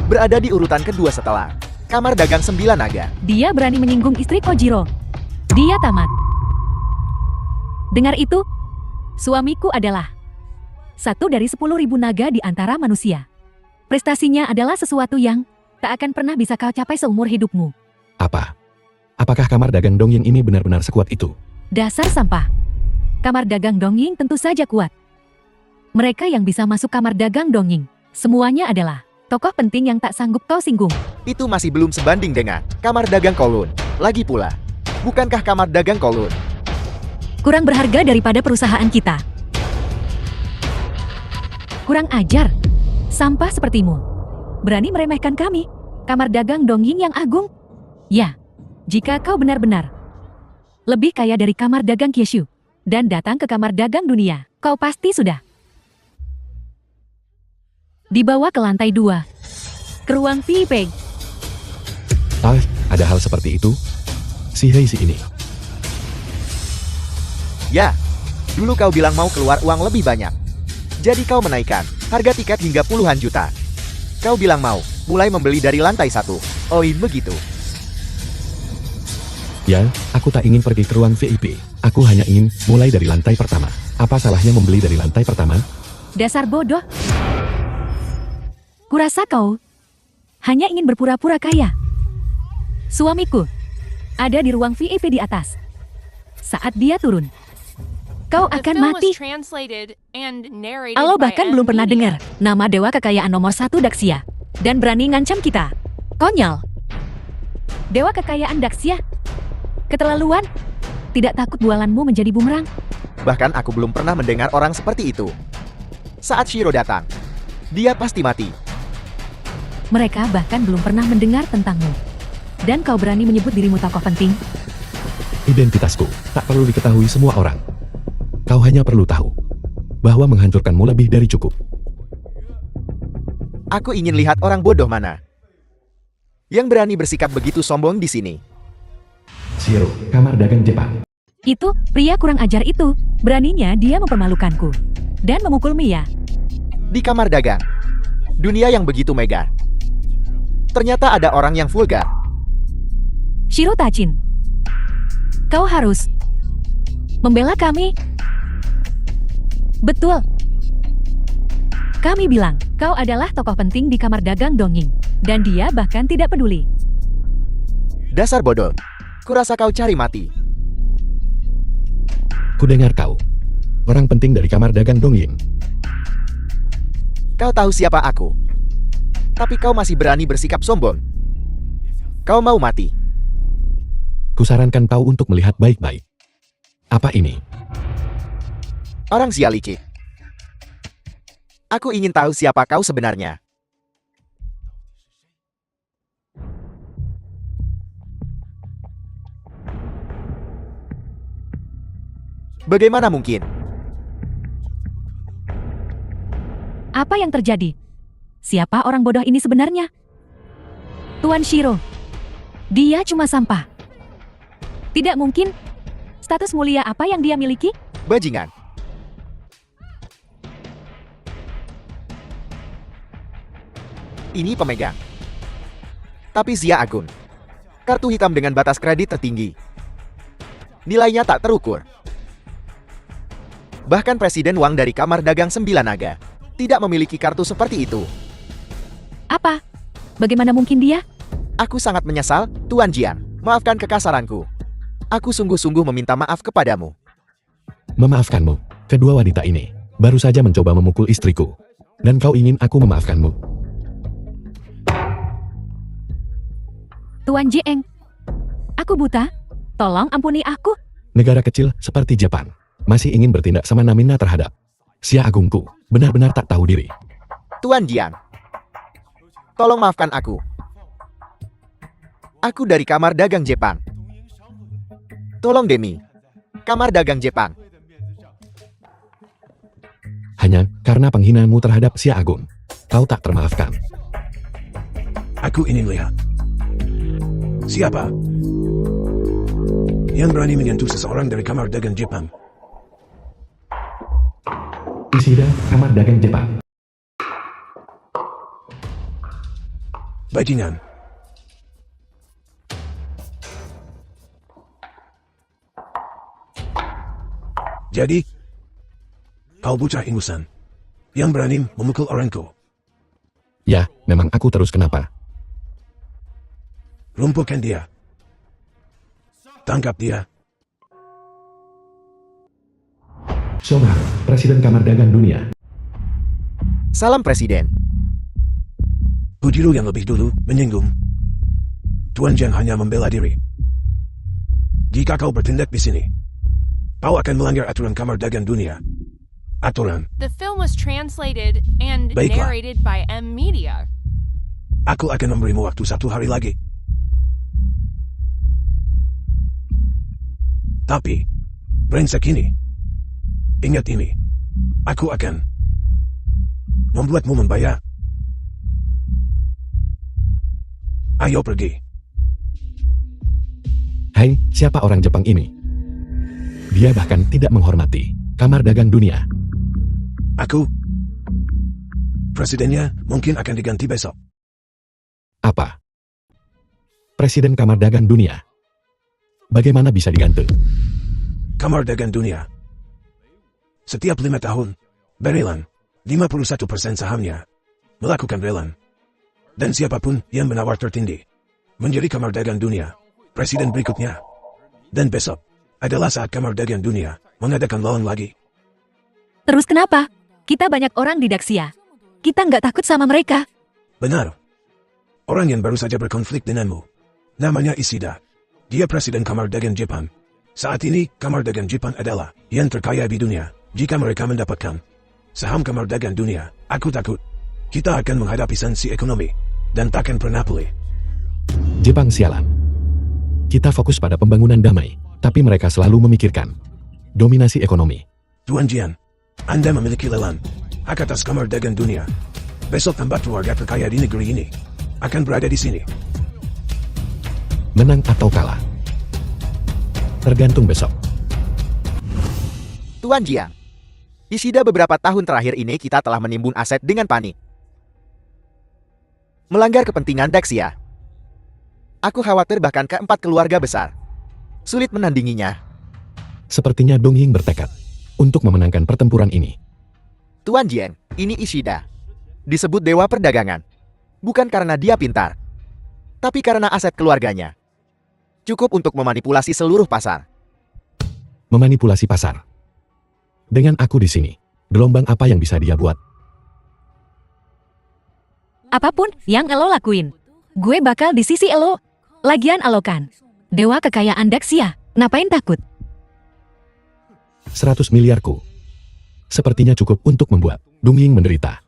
berada di urutan kedua setelah kamar dagang 9 naga. Dia berani menyinggung istri Kojiro. Dia tamat. Dengar itu, suamiku adalah satu dari 10.000 naga di antara manusia. Prestasinya adalah sesuatu yang tak akan pernah bisa kau capai seumur hidupmu. Apa? Apakah kamar dagang Dongying ini benar-benar sekuat itu? Dasar sampah. Kamar dagang Dongying tentu saja kuat. Mereka yang bisa masuk kamar dagang Dongying, semuanya adalah tokoh penting yang tak sanggup kau singgung. Itu masih belum sebanding dengan kamar dagang Kowloon. Lagi pula, bukankah kamar dagang Kowloon Kurang berharga daripada perusahaan kita. Kurang ajar. Sampah sepertimu. Berani meremehkan kami. Kamar dagang Dongying yang agung. Ya, jika kau benar-benar lebih kaya dari kamar dagang Kyushu dan datang ke kamar dagang dunia, kau pasti sudah dibawa ke lantai 2. Ke ruang VIP. Ah, ada hal seperti itu? Si Heisi ini. Ya, dulu kau bilang mau keluar uang lebih banyak. Jadi kau menaikkan harga tiket hingga puluhan juta. Kau bilang mau mulai membeli dari lantai 1. Oh iya begitu. Ya, aku tak ingin pergi ke ruang VIP. Aku hanya ingin mulai dari lantai pertama. Apa salahnya membeli dari lantai pertama? Dasar bodoh. Kurasa kau hanya ingin berpura-pura kaya. Suamiku ada di ruang VIP di atas. Saat dia turun, kau The akan film was mati. translated and narrated Alo by bahkan belum pernah Media. dengar nama dewa kekayaan nomor 1 Daxia. Dan berani ngancam kita. Konyol. Dewa kekayaan Daxia. Keterlaluan. Tidak takut bualanmu menjadi bumerang? Bahkan aku belum pernah mendengar orang seperti itu. Saat Shiro datang, dia pasti mati. Mereka bahkan belum pernah mendengar tentangmu. Dan kau berani menyebut dirimu tokoh penting? Identitasku tak perlu diketahui semua orang. Kau hanya perlu tahu bahwa menghancurkanmu lebih dari cukup. Aku ingin lihat orang bodoh mana yang berani bersikap begitu sombong di sini. Shiro, kamar dagang Jepang. Itu, pria kurang ajar itu. Beraninya dia mempermalukanku. Dan memukul Mia. Di kamar dagang, dunia yang begitu mega, ternyata ada orang yang vulgar. Shiro Tachin. Kau harus membela kami. Betul. Kami bilang, kau adalah tokoh penting di kamar dagang Dongying. Dan dia bahkan tidak peduli. Dasar bodoh. Kurasa kau cari mati. Kudengar kau. Orang penting dari kamar dagang Dongying. Kau tahu siapa aku. Tapi kau masih berani bersikap sombong. Kau mau mati. Kusarankan kau untuk melihat baik-baik. Apa ini? Orang sial licik. Aku ingin tahu siapa kau sebenarnya. Bagaimana mungkin? Apa yang terjadi? Siapa orang bodoh ini sebenarnya? Tuan Shiro. Dia cuma sampah. Tidak mungkin. Status mulia apa yang dia miliki? Bajingan. Ini pemegang. Tapi Zia Agun. Kartu hitam dengan batas kredit tertinggi. Nilainya tak terukur. Bahkan Presiden Wang dari Kamar Dagang 9 Naga tidak memiliki kartu seperti itu. Apa? Bagaimana mungkin dia? Aku sangat menyesal, Tuan Jian. Maafkan kekasaranku. Aku sungguh-sungguh meminta maaf kepadamu. Memaafkanmu. Kedua wanita ini baru saja mencoba memukul istriku. Dan kau ingin aku memaafkanmu. Tuan Jieng. Aku buta. Tolong ampuni aku. Negara kecil seperti Jepang masih ingin bertindak semena-mena terhadap Xia Agungku. Benar-benar tak tahu diri. Tuan Jian. Tolong maafkan aku. Aku dari Kamar Dagang Jepang. Tolong Demi. Kamar Dagang Jepang. Hanya karena penghinaanmu terhadap Xia Agung, kau tak termaafkan. Aku ingin lihat. Siapa yang berani menyentuh seseorang dari Kamar Dagang Jepang? Ishida, Kamar Dagang Jepang. Bajingan. Jadi, kau bocah ingusan yang berani memukul orangku. Ya, memang aku terus kenapa? Lumpuhkan dia. Tangkap dia. Shomar, Presiden Kamar Dagang Dunia. Salam Presiden. Bujiro yang lebih dulu menyinggung. Tuan Jiang hanya membela diri. Jika kau bertindak di sini, kau akan melanggar aturan Kamar Dagang Dunia. Aturan. The film was translated and Baiklah. narrated by M Media. Aku akan memberimu waktu 1 hari lagi. Tapi, brengsek ini. Ingat ini. Aku akan membuatmu membayar. Ayo pergi. Hai, siapa orang Jepang ini? Dia bahkan tidak menghormati Kamar Dagang Dunia. Aku. Presidennya mungkin akan diganti besok. Apa? Presiden Kamar Dagang Dunia. Bagaimana bisa diganti? Kamar Dagang Dunia. Setiap 5 tahun, Berilan, 51% sahamnya, melakukan relan. Dan siapapun yang menawar tertinggi, menjadi Kamar Dagang Dunia, presiden berikutnya. Dan besok, adalah saat Kamar Dagang Dunia, mengadakan lawan lagi. Terus kenapa? Kita banyak orang di Daxia. Kita nggak takut sama mereka. Benar. Orang yang baru saja berkonflik denganmu. Namanya Ishida. Dia presiden Kamar Dagang Jepang. Saat ini, Kamar Dagang Jepang adalah yang terkaya di dunia. Jika mereka mendapatkan saham Kamar Dagang Dunia, aku takut kita akan menghadapi sanksi ekonomi dan takkan pernah pulih. Jepang sialan. Kita fokus pada pembangunan damai, tapi mereka selalu memikirkan dominasi ekonomi. Tuan Jian, Anda memiliki lelang hak atas Kamar Dagang Dunia. Besok 4 keluarga terkaya di negeri ini akan berada di sini. Menang atau kalah? Tergantung besok. Tuan Jiang. Ishida beberapa tahun terakhir ini kita telah menimbun aset dengan panik. Melanggar kepentingan Daxia. Aku khawatir bahkan keempat keluarga besar sulit menandinginya. Sepertinya Donghing bertekad untuk memenangkan pertempuran ini. Tuan Jiang, ini Ishida. Disebut dewa perdagangan. Bukan karena dia pintar, tapi karena aset keluarganya. Cukup untuk memanipulasi seluruh pasar. Memanipulasi pasar. Dengan aku di sini, gelombang apa yang bisa dia buat? Apapun yang Elo lakuin, gue bakal di sisi Elo. Lagian Alokan, dewa kekayaan Daxia, ngapain takut? 100 miliarku. Sepertinya cukup untuk membuat Donghing menderita.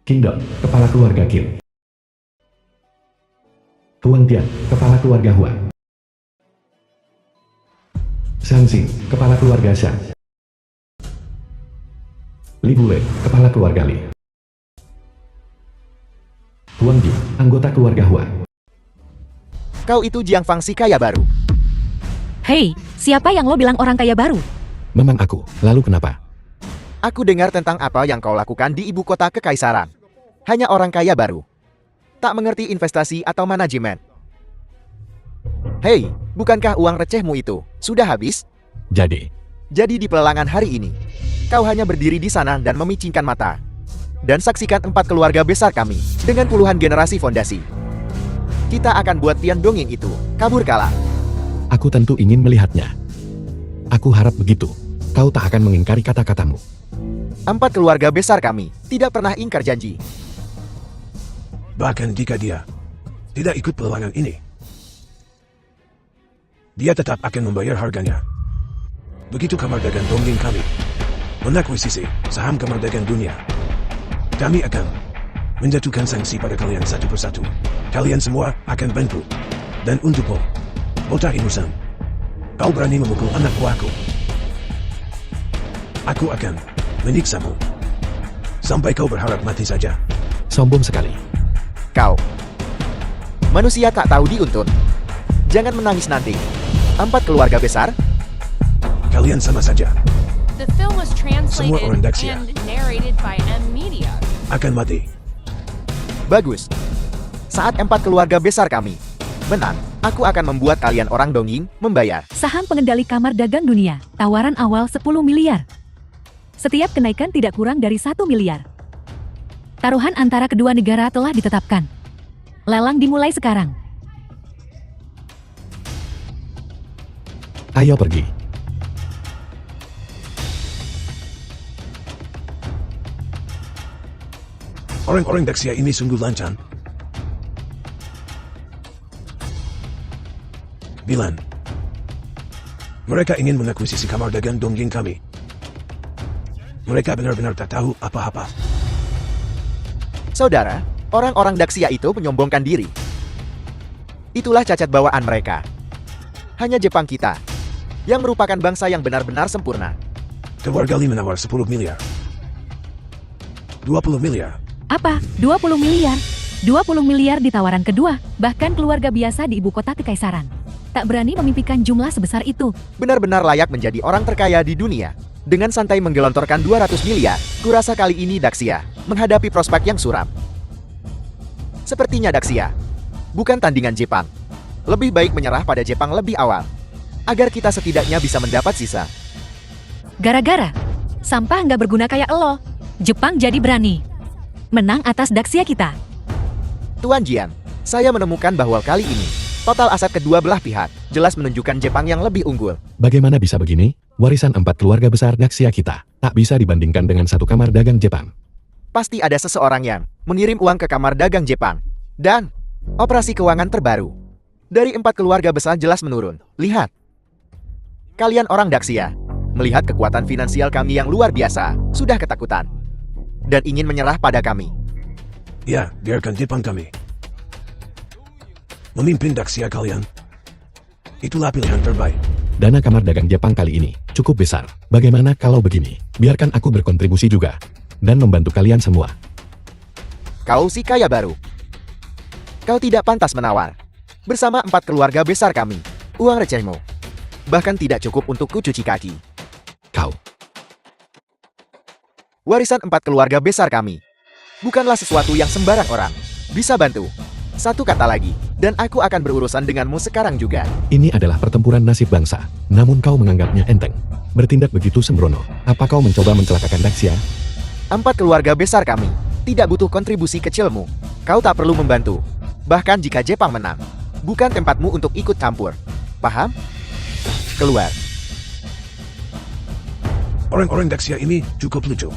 Kingdom, kepala keluarga Kim. Tuan Tian, kepala keluarga Hua. Shang-Xing, kepala keluarga Sha. Li Bule, kepala keluarga Li. Tuan Ji, anggota keluarga Hua. Kau itu Jiang Fangxi kaya baru. Hei, siapa yang lo bilang orang kaya baru? Memang aku, lalu kenapa? Aku dengar tentang apa yang kau lakukan di ibu kota kekaisaran. Hanya orang kaya baru. Tak mengerti investasi atau manajemen. Hei, bukankah uang recehmu itu sudah habis? Jadi Jadi di pelelangan hari ini, kau hanya berdiri di sana dan memicingkan mata. Dan saksikan 4 keluarga besar kami dengan puluhan generasi fondasi. Kita akan buat Tian Donging itu kabur kalah. aku tentu ingin melihatnya. Aku harap begitu. Kau tak akan mengingkari kata-katamu. 4 keluarga besar kami tidak pernah ingkar janji. Bahkan jika dia tidak ikut pelelangan ini, dia tetap akan membayar harganya. Begitu kamar dagang Dongjing kami menakuisisi saham kamar dagang dunia, kami akan menjatuhkan sanksi pada kalian satu persatu. Kalian semua akan bangkrut. Dan untukmu, Bocah Inusan, kau berani memukul anak buahku. Aku akan menyiksamu sampai kau berharap mati saja. Sombong sekali. Kau manusia tak tahu diuntun. Jangan menangis nanti. 4 keluarga besar. Kalian sama saja The film was translated orang Daxia. and narrated by M Media. akan mati. Bagus. Saat 4 keluarga besar kami menang, aku akan membuat kalian orang Dongjing membayar. Saham pengendali kamar dagang dunia, tawaran awal 10 miliar. Setiap kenaikan tidak kurang dari 1 miliar. Taruhan antara kedua negara telah ditetapkan. Lelang dimulai sekarang. Ayo pergi. Orang-orang Daxia ini sungguh lancang. Bilan, mereka ingin mengakuisisi kamar dagang Dongjing kami. Mereka benar-benar tak tahu apa-apa. Saudara, orang-orang Daxia itu menyombongkan diri. Itulah cacat bawaan mereka. Hanya Jepang kita, yang merupakan bangsa yang benar-benar sempurna. Keluarga Li menawar 10 miliar. 20 miliar. Apa? 20 miliar? 20 miliar di tawaran kedua, bahkan keluarga biasa di ibu kota kekaisaran tak berani memimpikan jumlah sebesar itu. Benar-benar layak menjadi orang terkaya di dunia. Dengan santai menggelontorkan 200 miliar, kurasa kali ini Daxia menghadapi prospek yang suram. Sepertinya Daxia bukan tandingan Jepang. Lebih baik menyerah pada Jepang lebih awal, agar kita setidaknya bisa mendapat sisa. Gara-gara sampah nggak berguna kayak elo, Jepang jadi berani menang atas Daxia kita. Tuan Jian, saya menemukan bahwa kali ini total aset kedua belah pihak jelas menunjukkan Jepang yang lebih unggul. Bagaimana bisa begini? Warisan 4 keluarga besar Daxia kita tak bisa dibandingkan dengan satu kamar dagang Jepang. Pasti ada seseorang yang mengirim uang ke kamar dagang Jepang. Dan operasi keuangan terbaru dari 4 keluarga besar jelas menurun. Lihat. Kalian orang Daxia melihat kekuatan finansial kami yang luar biasa, sudah ketakutan dan ingin menyerah pada kami. Ya, biarkan Jepang kami memimpin Daxia kalian. Itulah pilihan terbaik. Dana kamar dagang Jepang kali ini cukup besar. Bagaimana kalau begini? Biarkan aku berkontribusi juga dan membantu kalian semua. Kau si kaya baru. Kau tidak pantas menawar. Bersama 4 keluarga besar kami, uang recehmu bahkan tidak cukup untuk kucuci kaki. Kau. Warisan 4 keluarga besar kami bukanlah sesuatu yang sembarang orang bisa bantu. Satu kata lagi, dan aku akan berurusan denganmu sekarang juga. Ini adalah pertempuran nasib bangsa. Namun kau menganggapnya enteng. Bertindak begitu sembrono. Apa kau mencoba mencelakakan Daxia? 4 keluarga besar kami tidak butuh kontribusi kecilmu. Kau tak perlu membantu. Bahkan jika Jepang menang, bukan tempatmu untuk ikut campur. Paham? Keluar. Orang-orang Daxia ini cukup lucu.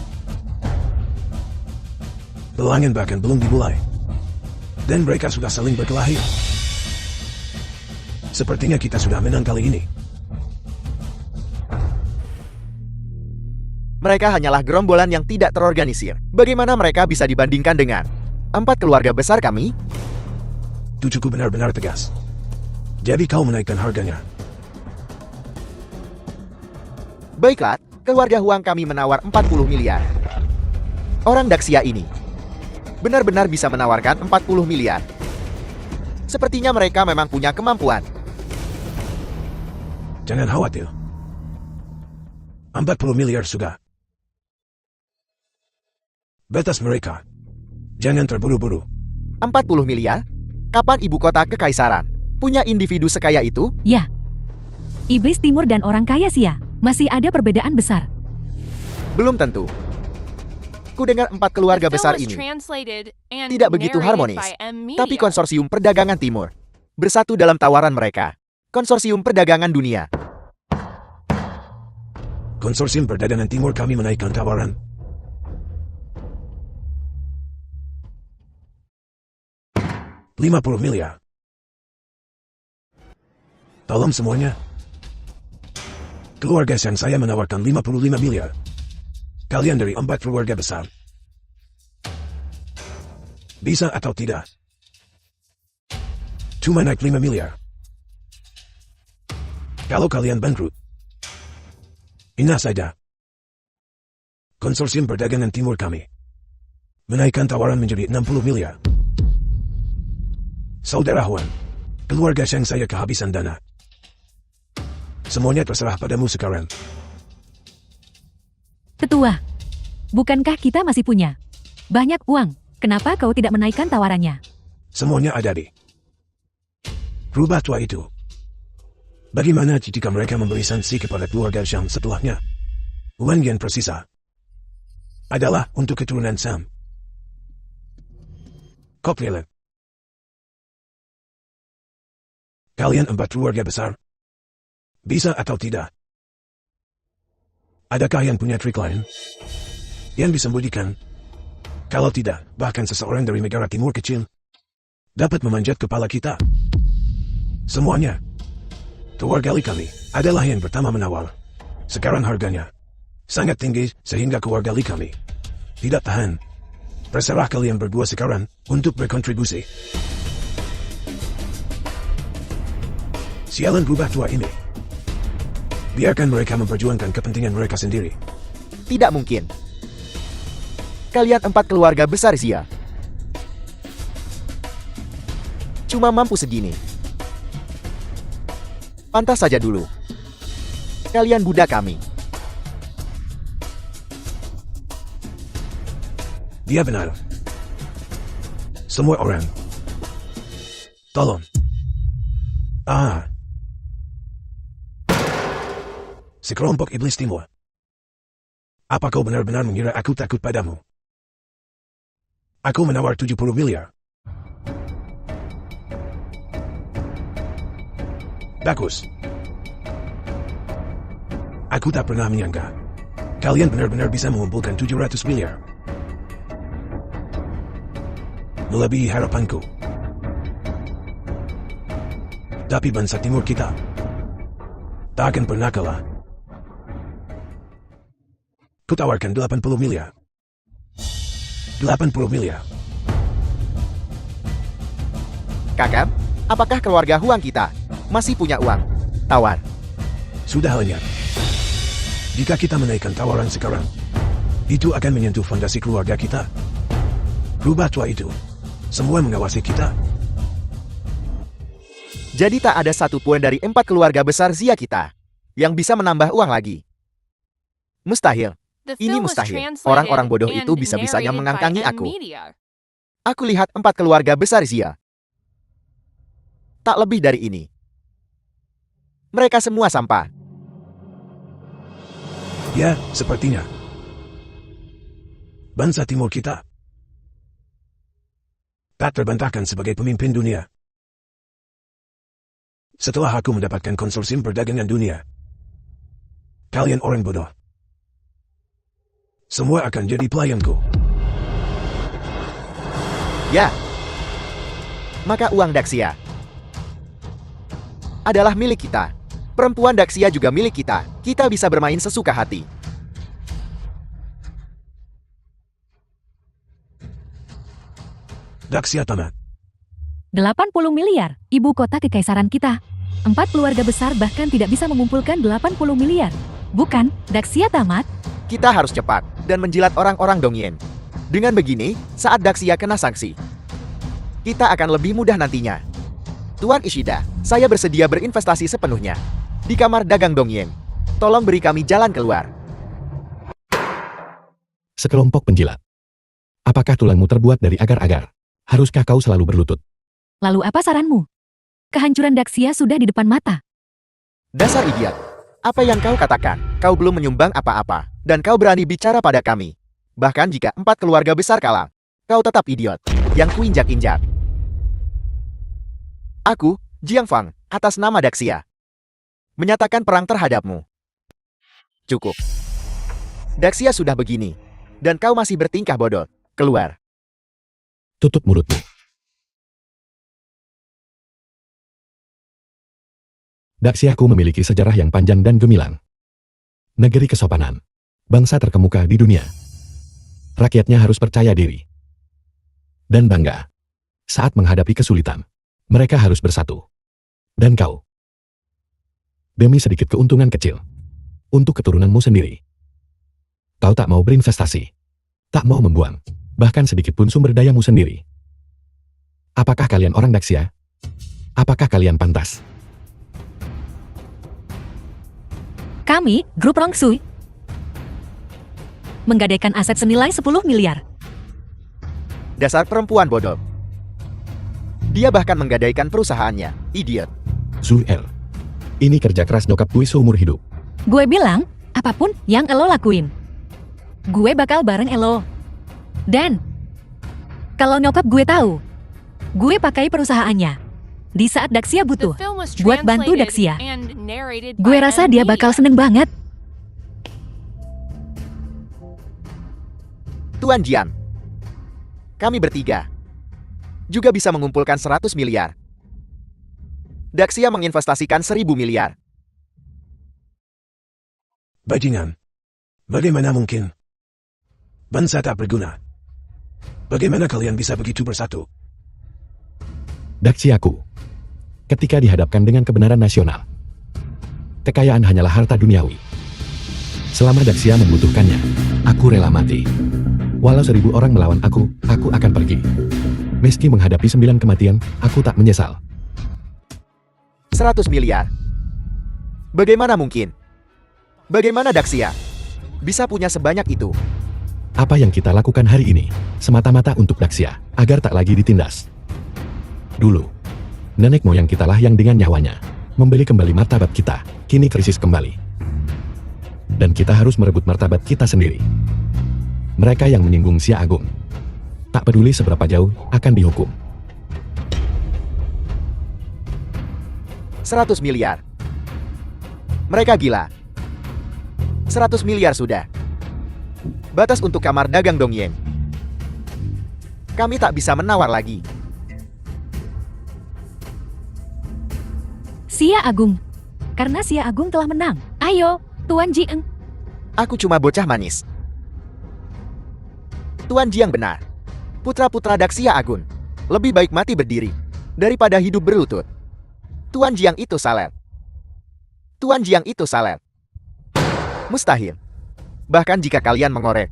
Pelelangan bahkan belum dimulai, dan mereka sudah saling berkelahi. Sepertinya kita sudah menang kali ini. Mereka hanyalah gerombolan yang tidak terorganisir. Bagaimana mereka bisa dibandingkan dengan 4 keluarga besar kami? Tujuku benar-benar tegas. Jadi kau menaikkan harganya. Baiklah, keluarga Huang kami menawar 40 miliar. Orang Daxia ini benar-benar bisa menawarkan 40 miliar. Sepertinya mereka memang punya kemampuan. Jangan khawatir. 40 miliar sudah. Batas mereka. Jangan terburu-buru. 40 miliar? Kapan ibu kota kekaisaran punya individu sekaya itu? Ya. Iblis Timur dan orang kaya Sia. Masih ada perbedaan besar. Belum tentu. Ku dengar 4 keluarga The film besar was ini translated and tidak begitu narrated harmonis. by M Tapi Media. konsorsium perdagangan timur bersatu dalam tawaran mereka. Konsorsium perdagangan dunia. Konsorsium perdagangan timur kami menaikkan tawaran. $50 miliar. Tolong semuanya. Keluarga sang saya menawarkan 55 miliar. Kalian dari 4 keluarga besar. Bisa atau tidak? Cuma naik 5 miliar. Kalau kalian bangkrut. Ingat saja. Konsorsium perdagangan timur kami menaikkan tawaran menjadi 60 miliar. Saudara Huang, keluarga sang saya kehabisan dana. Semuanya terserah padamu sekarang. Ketua, bukankah kita masih punya banyak uang? Kenapa kau tidak menaikkan tawarannya? Semuanya ada di rubah tua itu. Bagaimana jika mereka memberi sanksi kepada keluarga Shang setelahnya? Uang yang tersisa adalah untuk keturunan Sam. Kok relate? Kalian 4 keluarga besar. Bisa atau tidak? Adakah yang punya trik lain yang disembunyikan? Kalau tidak, bahkan seseorang dari negara timur kecil dapat memanjat kepala kita. Semuanya. Keluarga kami adalah yang pertama menawar. Sekarang harganya sangat tinggi sehingga keluarga kami tidak tahan. Terserah kalian berdua sekarang untuk berkontribusi. Sialan rubah tua ini. Biarkan mereka memperjuangkan kepentingan mereka sendiri. Tidak mungkin. Kalian 4 keluarga besar Zia cuma mampu segini. Pantas saja dulu. Kalian budak kami. Dia benar. Semua orang. Tolong. Sekelompok iblis timur. Apa kau benar-benar mengira aku takut padamu? Aku menawar 70 miliar. Bagus. Aku tak pernah menyangka kalian benar-benar bisa mengumpulkan 700 miliar. Melebihi harapanku. Tapi bangsa timur kita tak akan pernah kalah. Kutawarkan 80 miliar. 80 miliar. Kakak, apakah keluarga Huang kita masih punya uang? Tawar. Sudah lenyap. Jika kita menaikkan tawaran sekarang, itu akan menyentuh fondasi keluarga kita. Rubah tua itu. Semua mengawasi kita. Jadi tak ada satupun dari 4 keluarga besar Zia kita yang bisa menambah uang lagi. Mustahil. The Ini film was mustahil. translated Orang-orang bodoh and itu bisa-bisanya narrated by mengangkangi M aku. Media. Aku lihat 4 keluarga besar Zia. Tak lebih dari ini. Mereka semua sampah. Ya, sepertinya. Bangsa timur kita tak terbantahkan sebagai pemimpin dunia. Setelah aku mendapatkan konsorsium perdagangan dunia, kalian orang bodoh. Semua akan jadi pelayanku. Ya. Maka uang Daxia adalah milik kita. Perempuan Daxia juga milik kita. Kita bisa bermain sesuka hati. Daxia tamat. 80 miliar, ibu kota kekaisaran kita. 4 keluarga besar bahkan tidak bisa mengumpulkan 80 miliar. Bukan, Daxia tamat. Kita harus cepat dan menjilat orang-orang Dongyen. Dengan begini, saat Daxia kena sanksi, kita akan lebih mudah nantinya. Tuan Ishida, saya bersedia berinvestasi sepenuhnya di kamar dagang Dongyen. Tolong beri kami jalan keluar. Sekelompok penjilat. Apakah tulangmu terbuat dari agar-agar? Haruskah kau selalu berlutut? Lalu apa saranmu? Kehancuran Daxia sudah di depan mata. Dasar idiot. Apa yang kau katakan? Kau belum menyumbang apa-apa, dan kau berani bicara pada kami. Bahkan jika 4 keluarga besar kalah, kau tetap idiot yang kuinjak-injak. Aku, Jiang Fang, atas nama Daxia, menyatakan perang terhadapmu. Cukup. Daxia sudah begini, dan kau masih bertingkah bodoh. Keluar. Tutup mulutmu. Daxiaku memiliki sejarah yang panjang dan gemilang. Negeri kesopanan. Bangsa terkemuka di dunia. Rakyatnya harus percaya diri. Dan bangga. Saat menghadapi kesulitan, mereka harus bersatu. Dan kau. Demi sedikit keuntungan kecil. Untuk keturunanmu sendiri. Kau tak mau berinvestasi. Tak mau membuang. Bahkan sedikit pun sumber dayamu sendiri. Apakah kalian orang Daxia? Apakah kalian pantas? Kami, grup Rongsui, menggadaikan aset senilai 10 miliar. Dasar perempuan bodoh. Dia bahkan menggadaikan perusahaannya. Idiot. Zuel. Ini kerja keras nyokap gue seumur hidup. Gue bilang, apapun yang elo lakuin, gue bakal bareng elo. Dan, kalau nyokap gue tahu, gue pakai perusahaannya di saat Daxia butuh, The film was buat bantu translated Daxia. and narrated Gue by rasa dia bakal Media. seneng banget. Tuan Jian, kami bertiga juga bisa mengumpulkan 100 miliar. Daxia menginvestasikan 1000 miliar. Bajingan. Bagaimana mungkin? Bangsa tak berguna. Bagaimana kalian bisa begitu bersatu? Daxiaku. Ketika dihadapkan dengan kebenaran nasional, kekayaan hanyalah harta duniawi. Selama Daxia membutuhkannya, aku rela mati. Walau 1000 orang melawan aku akan pergi. Meski menghadapi 9 kematian, aku tak menyesal. 100 miliar. Bagaimana mungkin? Bagaimana Daxia bisa punya sebanyak itu? Apa yang kita lakukan hari ini, semata-mata untuk Daxia, agar tak lagi ditindas. Dulu, nenek moyang kitalah yang dengan nyawanya membeli kembali martabat kita. Kini krisis kembali. Dan kita harus merebut martabat kita sendiri. Mereka yang menyinggung Xia Agung, tak peduli seberapa jauh, akan dihukum. 100 miliar. Mereka gila. 100 miliar sudah. Batas untuk kamar dagang Dongyen. Kami tak bisa menawar lagi. Xia Agung. Karena Xia Agung telah menang. Ayo, Tuan Jieng. Aku cuma bocah manis. Tuan Jiang benar. Putra-putra Daxia Agung lebih baik mati berdiri daripada hidup berlutut. Tuan Jiang itu salah. Tuan Jiang itu salah. Mustahil. Bahkan jika kalian mengorek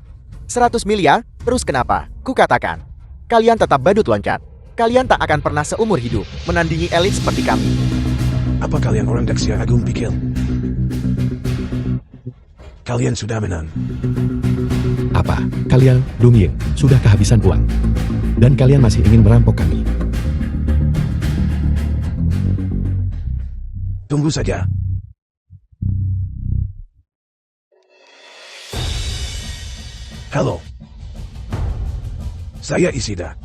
100 miliar, terus kenapa? Kukatakan, kalian tetap badut loncat. Kalian tak akan pernah seumur hidup menandingi elit seperti kami. Apa kalian orang Daxia Agung pikir? Kalian sudah menang. Apa, kalian, Dongying, sudah kehabisan uang? Dan kalian masih ingin merampok kami? Tunggu saja. Halo. Saya Ishida.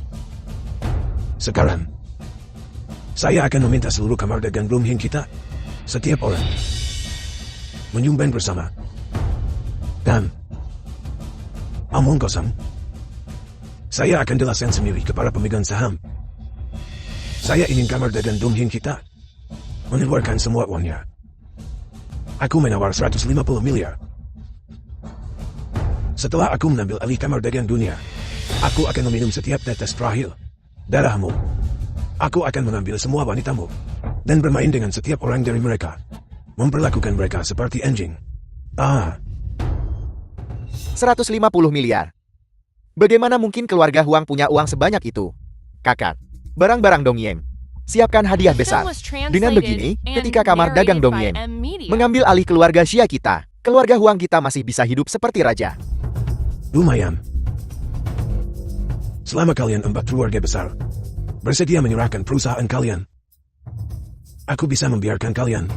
Sekarang, saya akan meminta seluruh kamar dagang Dongyen kita, setiap orang, menyumbang bersama. Dan, omong kosong, saya akan jelaskan sendiri kepada pemegang saham. Saya ingin kamar dagang Dongyen kita mengeluarkan semua uangnya. Aku menawar 150 miliar. Setelah aku mengambil alih kamar dagang dunia, aku akan meminum setiap tetes terakhir darahmu. Aku akan mengambil semua wanitamu dan bermain dengan setiap orang dari mereka. Memperlakukan mereka seperti anjing. 150 miliar. Bagaimana mungkin keluarga Huang punya uang sebanyak itu? Kakak, barang-barang Dongying. Siapkan hadiah besar. Dengan begini, ketika kamar dagang Dongying mengambil alih keluarga Xia kita, keluarga Huang kita masih bisa hidup seperti raja. Lumayan. Selama kalian 4 keluarga besar bersedia menyerahkan perusahaan kalian, aku bisa membiarkan kalian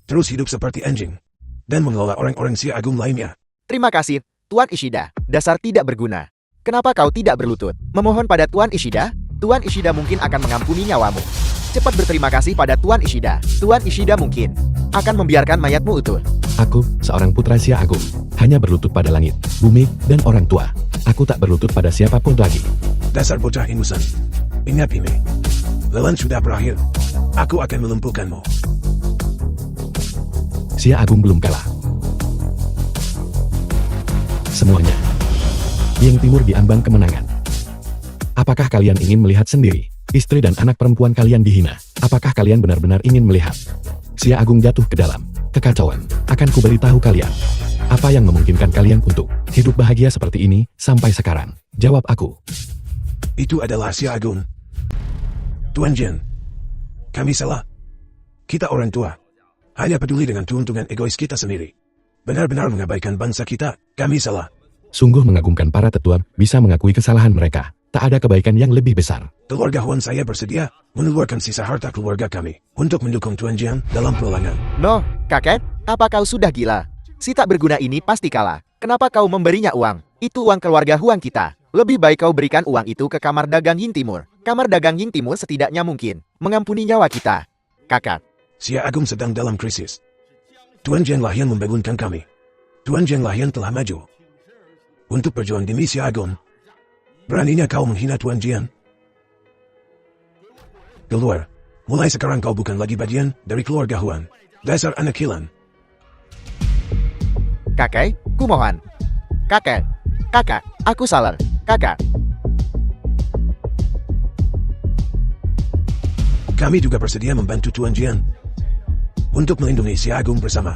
terus hidup seperti anjing dan mengelola orang-orang Xia Agung lainnya. Terima kasih, Tuan Ishida. Dasar tidak berguna. Kenapa kau tidak berlutut? Memohon pada Tuan Ishida? Tuan Ishida mungkin akan mengampuni nyawamu. Cepat berterima kasih pada Tuan Ishida. Tuan Ishida mungkin akan membiarkan mayatmu utuh. Aku, seorang putra Xia Agung, hanya berlutut pada langit, bumi, dan orang tua. Aku tak berlutut pada siapapun lagi. Dasar bocah ingusan. Ingat ini. Lelan sudah berakhir. Aku akan melumpuhkanmu. Xia Agung belum kalah. Semuanya. Yang Timur diambang kemenangan. Apakah kalian ingin melihat sendiri? Istri dan anak perempuan kalian dihina. Apakah kalian benar-benar ingin melihat Xia Agung jatuh ke dalam kekacauan? Akan kuberitahu kalian apa yang memungkinkan kalian untuk hidup bahagia seperti ini sampai sekarang. Jawab aku. Itu adalah Xia Agung. Tuan Jin, kami salah. Kita orang tua hanya peduli dengan keuntungan egois kita sendiri. Benar-benar mengabaikan bangsa kita. Kami salah. Sungguh mengagumkan para tetua bisa mengakui kesalahan mereka. Tak ada kebaikan yang lebih besar. Keluarga Huan saya bersedia mengeluarkan sisa harta keluarga kami untuk mendukung Tuan Jian dalam peperangan. No, kakek, apa kau sudah gila? Si tak berguna ini pasti kalah. Kenapa kau memberinya uang? Itu uang keluarga Huang kita. Lebih baik kau berikan uang itu ke kamar dagang Ying Timur. Kamar dagang Ying Timur setidaknya mungkin mengampuni nyawa kita. Kakak, Xia Agung sedang dalam krisis. Tuan Jian lah yang membangunkan kami. Tuan Jian lah yang telah maju untuk berjuang demi Xia Agung. Beraninya kau menghina Tuan Jian? Keluar. Mulai sekarang kau bukan lagi bagian dari keluarga Huan. Dasar anak kilan. kakek, kumohon. Kakek, kakak, aku salah. Kakak, Kami juga bersedia membantu Tuan Jian untuk melindungi Xia Agung bersama.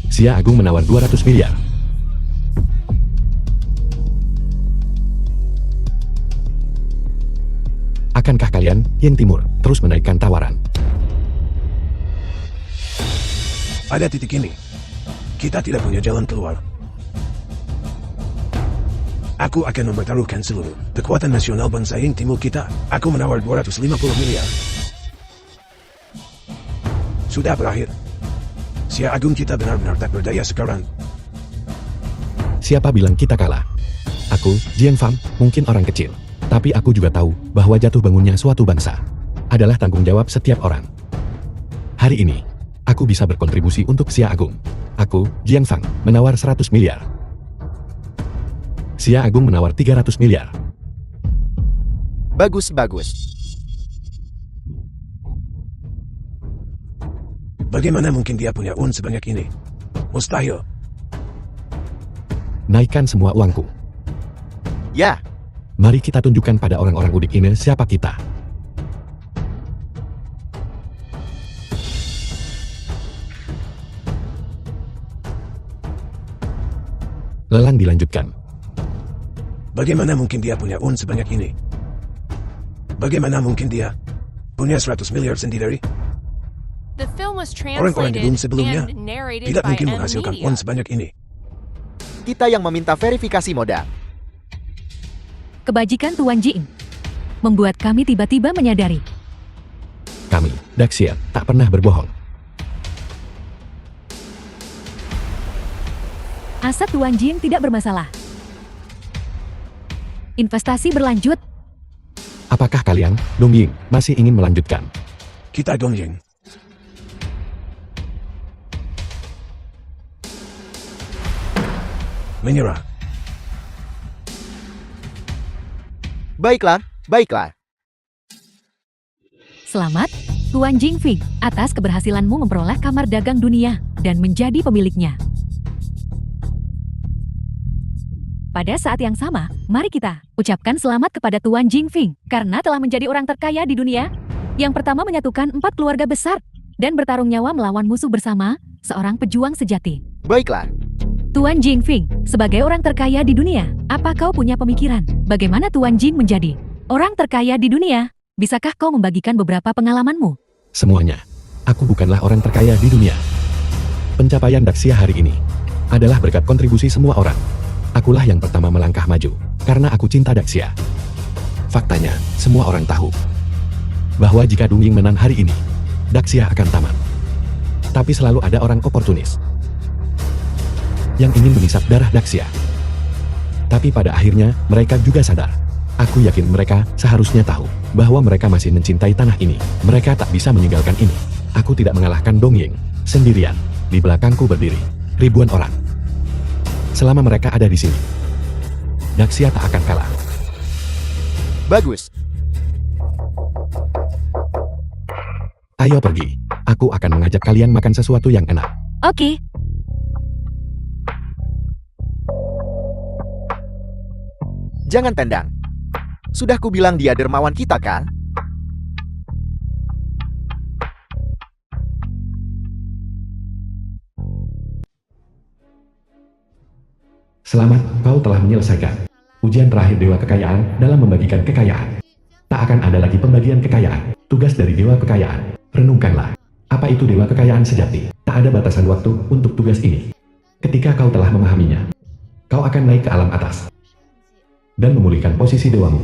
Xia Agung menawar 200 miliar. Akankah kalian, Ying Timur, terus menaikkan tawaran? Pada titik ini, kita tidak punya jalan keluar. Aku akan mempertaruhkan seluruh kekuatan nasional bangsa Ying Timur kita. Aku menawar 250 miliar. Sudah berakhir. Xia Agung kita benar-benar tak berdaya sekarang. Siapa bilang kita kalah? Aku, Jian Fang, mungkin orang kecil. Tapi aku juga tahu bahwa jatuh bangunnya suatu bangsa adalah tanggung jawab setiap orang. Hari ini, aku bisa berkontribusi untuk Xia Agung. Aku, Jian Fang, menawar 100 miliar. Xia Agung menawar 300 miliar. bagus. Bagaimana mungkin dia punya uang sebanyak ini? Mustahil. Naikkan semua uangku. Ya, Mari kita tunjukkan pada orang-orang udik ini siapa kita. Lelang dilanjutkan. Bagaimana mungkin dia punya uang sebanyak ini? Bagaimana mungkin dia punya 100 miliar sendiri? The film was Orang-orang translated gedung sebelumnya and narrated tidak by mungkin M menghasilkan Media. uang sebanyak ini. kita yang meminta verifikasi modal. Kebajikan Tuan Jing membuat kami tiba-tiba menyadari Kami, Daxia, tak pernah berbohong. aset Tuan Jing tidak bermasalah. Investasi berlanjut. Apakah kalian, Dong Ying, masih ingin melanjutkan? Kita Dongying. Menyerah. Baiklah. Selamat, Tuan Jingfei, atas keberhasilanmu memperoleh kamar dagang dunia dan menjadi pemiliknya. Pada saat yang sama, mari kita Ucapkan selamat kepada Tuan Jingfing karena telah menjadi orang terkaya di dunia. Yang pertama menyatukan 4 keluarga besar dan bertarung nyawa melawan musuh bersama, seorang pejuang sejati. Baiklah, Tuan Jingfing, sebagai orang terkaya di dunia, apa kau punya pemikiran bagaimana Tuan Jing menjadi orang terkaya di dunia? Bisakah kau membagikan beberapa pengalamanmu? Semuanya. Aku bukanlah orang terkaya di dunia. Pencapaian Daxia hari ini adalah berkat kontribusi semua orang. Akulah yang pertama melangkah maju, karena aku cinta Daxia. Faktanya, semua orang tahu bahwa jika Dungying menang hari ini, Daxia akan tamat. Tapi selalu ada orang oportunis yang ingin menisap darah Daxia. Tapi pada akhirnya, mereka juga sadar. Aku yakin mereka seharusnya tahu bahwa mereka masih mencintai tanah ini. Mereka tak bisa meninggalkan ini. Aku tidak mengalahkan Dongying sendirian. Di belakangku berdiri ribuan orang. Selama mereka ada di sini, Daxia tak akan kalah. bagus. Ayo pergi. Aku akan mengajak kalian makan sesuatu yang enak. Oke. Jangan tendang. Sudah kubilang dia dermawan kita kan? Selamat, kau telah menyelesaikan ujian terakhir Dewa Kekayaan dalam membagikan kekayaan. Tak akan ada lagi pembagian kekayaan. Tugas dari Dewa Kekayaan. Renungkanlah. Apa itu Dewa Kekayaan sejati? Tak ada batasan waktu untuk tugas ini. Ketika kau telah memahaminya, kau akan naik ke alam atas dan memulihkan posisi dewamu.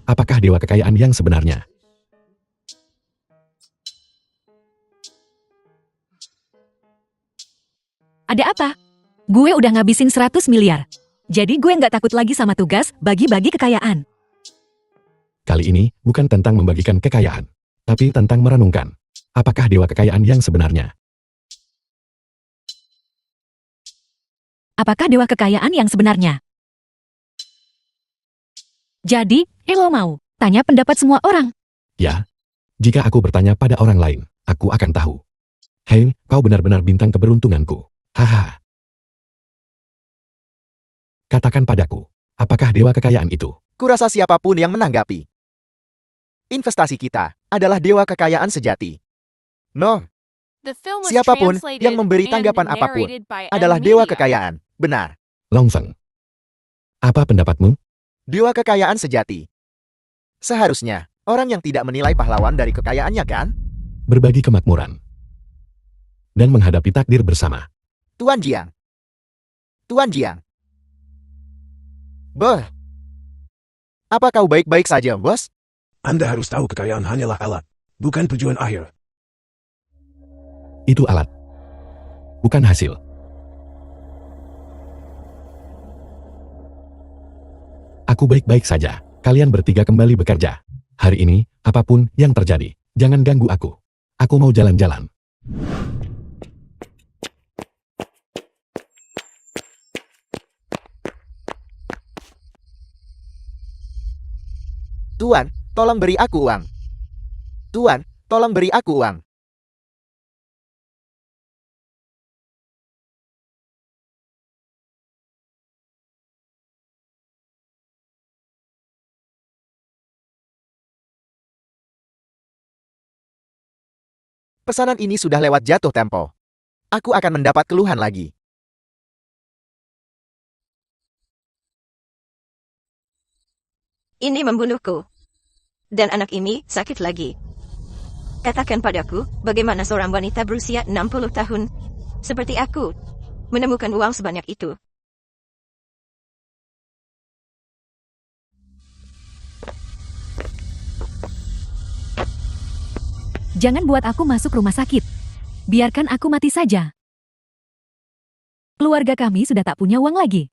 Apakah Dewa Kekayaan yang sebenarnya? Ada apa? Gue udah ngabisin 100 miliar. Jadi gue nggak takut lagi sama tugas bagi-bagi kekayaan. Kali ini bukan tentang membagikan kekayaan, tapi tentang merenungkan. Apakah Dewa Kekayaan yang sebenarnya? Apakah Dewa Kekayaan yang sebenarnya? Jadi, lo mau tanya pendapat semua orang? Ya. Jika aku bertanya pada orang lain, aku akan tahu. Hei, kau benar-benar bintang keberuntunganku. Haha. Katakan padaku, apakah Dewa Kekayaan itu? Kurasa siapapun yang menanggapi. Investasi kita adalah Dewa Kekayaan sejati. No, The film was siapapun translated yang memberi and tanggapan apapun narrated by adalah M Dewa Media. Kekayaan. Benar. Longfeng. Apa pendapatmu? Dewa Kekayaan sejati. Seharusnya, orang yang tidak menilai pahlawan dari kekayaannya kan? Berbagi kemakmuran. Dan menghadapi takdir bersama. Tuan Jiang. Tuan Jiang. Boh. Apa kau baik-baik saja, bos? Anda harus tahu kekayaan hanyalah alat, bukan tujuan akhir. Itu alat. Bukan hasil. Aku baik-baik saja. Kalian bertiga kembali bekerja. Hari ini, apapun yang terjadi, jangan ganggu aku. Aku mau jalan-jalan. Tuan, tolong beri aku uang. Tuan, tolong beri aku uang. Pesanan ini sudah lewat jatuh tempo. Aku akan mendapat keluhan lagi. Ini membunuhku. Dan anak ini sakit lagi. Katakan padaku, bagaimana seorang wanita berusia 60 tahun, seperti aku, menemukan uang sebanyak itu. Jangan buat aku masuk rumah sakit. Biarkan aku mati saja. Keluarga kami sudah tak punya uang lagi.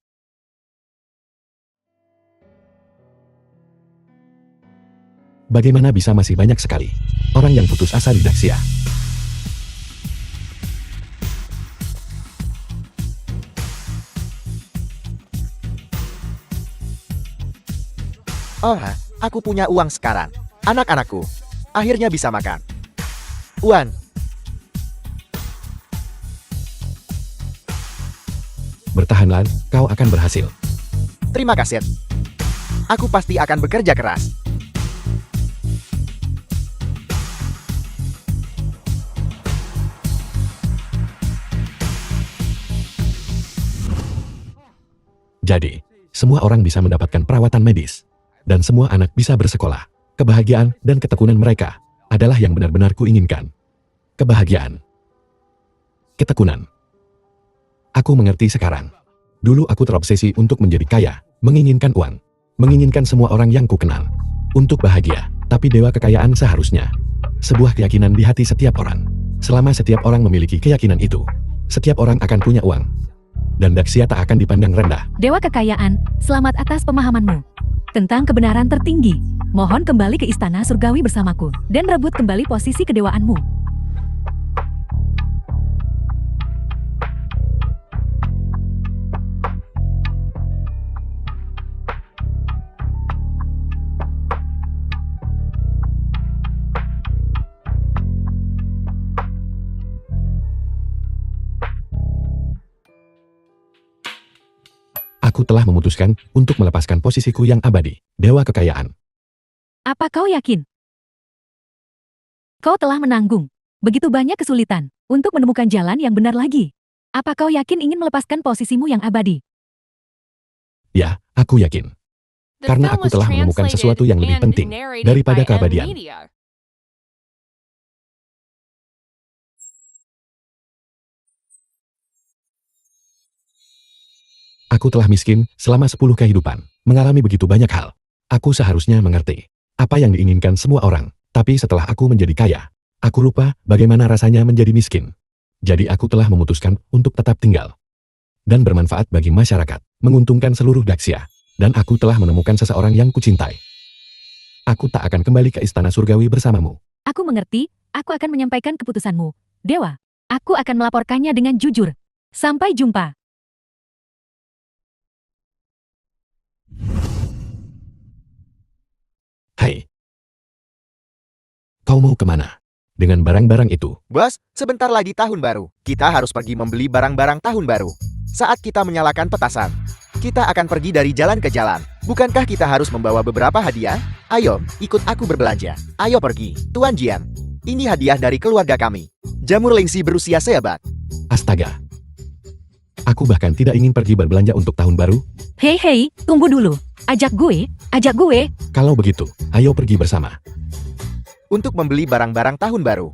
Bagaimana bisa masih banyak sekali orang yang putus asa di Daxia? Oh, aku punya uang sekarang. Anak-anakku, akhirnya bisa makan. Uang. Bertahanlah, kau akan berhasil. Terima kasih. Aku pasti akan bekerja keras. Jadi, semua orang bisa mendapatkan perawatan medis. Dan semua anak bisa bersekolah. Kebahagiaan dan ketekunan mereka adalah yang benar-benar kuinginkan. Kebahagiaan. Ketekunan. Aku mengerti sekarang. Dulu aku terobsesi untuk menjadi kaya, menginginkan uang, menginginkan semua orang yang kukenal. Untuk bahagia, tapi dewa kekayaan seharusnya. Sebuah keyakinan di hati setiap orang. Selama setiap orang memiliki keyakinan itu, setiap orang akan punya uang. Dan Daxia tak akan dipandang rendah. Dewa kekayaan, selamat atas pemahamanmu tentang kebenaran tertinggi. Mohon kembali ke istana surgawi bersamaku dan rebut kembali posisi kedewaanmu. Aku telah memutuskan untuk melepaskan posisiku yang abadi, dewa kekayaan. Apa kau yakin? Kau telah menanggung begitu banyak kesulitan untuk menemukan jalan yang benar lagi. Apa kau yakin ingin melepaskan posisimu yang abadi? Ya, aku yakin. The Karena film aku was telah menemukan translated sesuatu yang lebih and penting narrated daripada by M keabadian. Media. Aku telah miskin selama 10 kehidupan, mengalami begitu banyak hal. Aku seharusnya mengerti apa yang diinginkan semua orang. Tapi setelah aku menjadi kaya, aku lupa bagaimana rasanya menjadi miskin. Jadi aku telah memutuskan untuk tetap tinggal dan bermanfaat bagi masyarakat, menguntungkan seluruh Daxia. Dan aku telah menemukan seseorang yang kucintai. Aku tak akan kembali ke istana surgawi bersamamu. Aku mengerti, aku akan menyampaikan keputusanmu. Dewa, aku akan melaporkannya dengan jujur. Sampai jumpa. Hai. Kau mau kemana? Dengan barang-barang itu, Bos, sebentar lagi tahun baru. Kita harus pergi membeli barang-barang tahun baru. Saat kita menyalakan petasan, kita akan pergi dari jalan ke jalan. Bukankah kita harus membawa beberapa hadiah? Ayo, ikut aku berbelanja. Ayo pergi, Tuan Jian. Ini hadiah dari keluarga kami. Jamur lengsi berusia seabad. astaga. Aku bahkan tidak ingin pergi berbelanja untuk tahun baru. Hei, tunggu dulu. Ajak gue. Kalau begitu, ayo pergi bersama. Untuk membeli barang-barang tahun baru.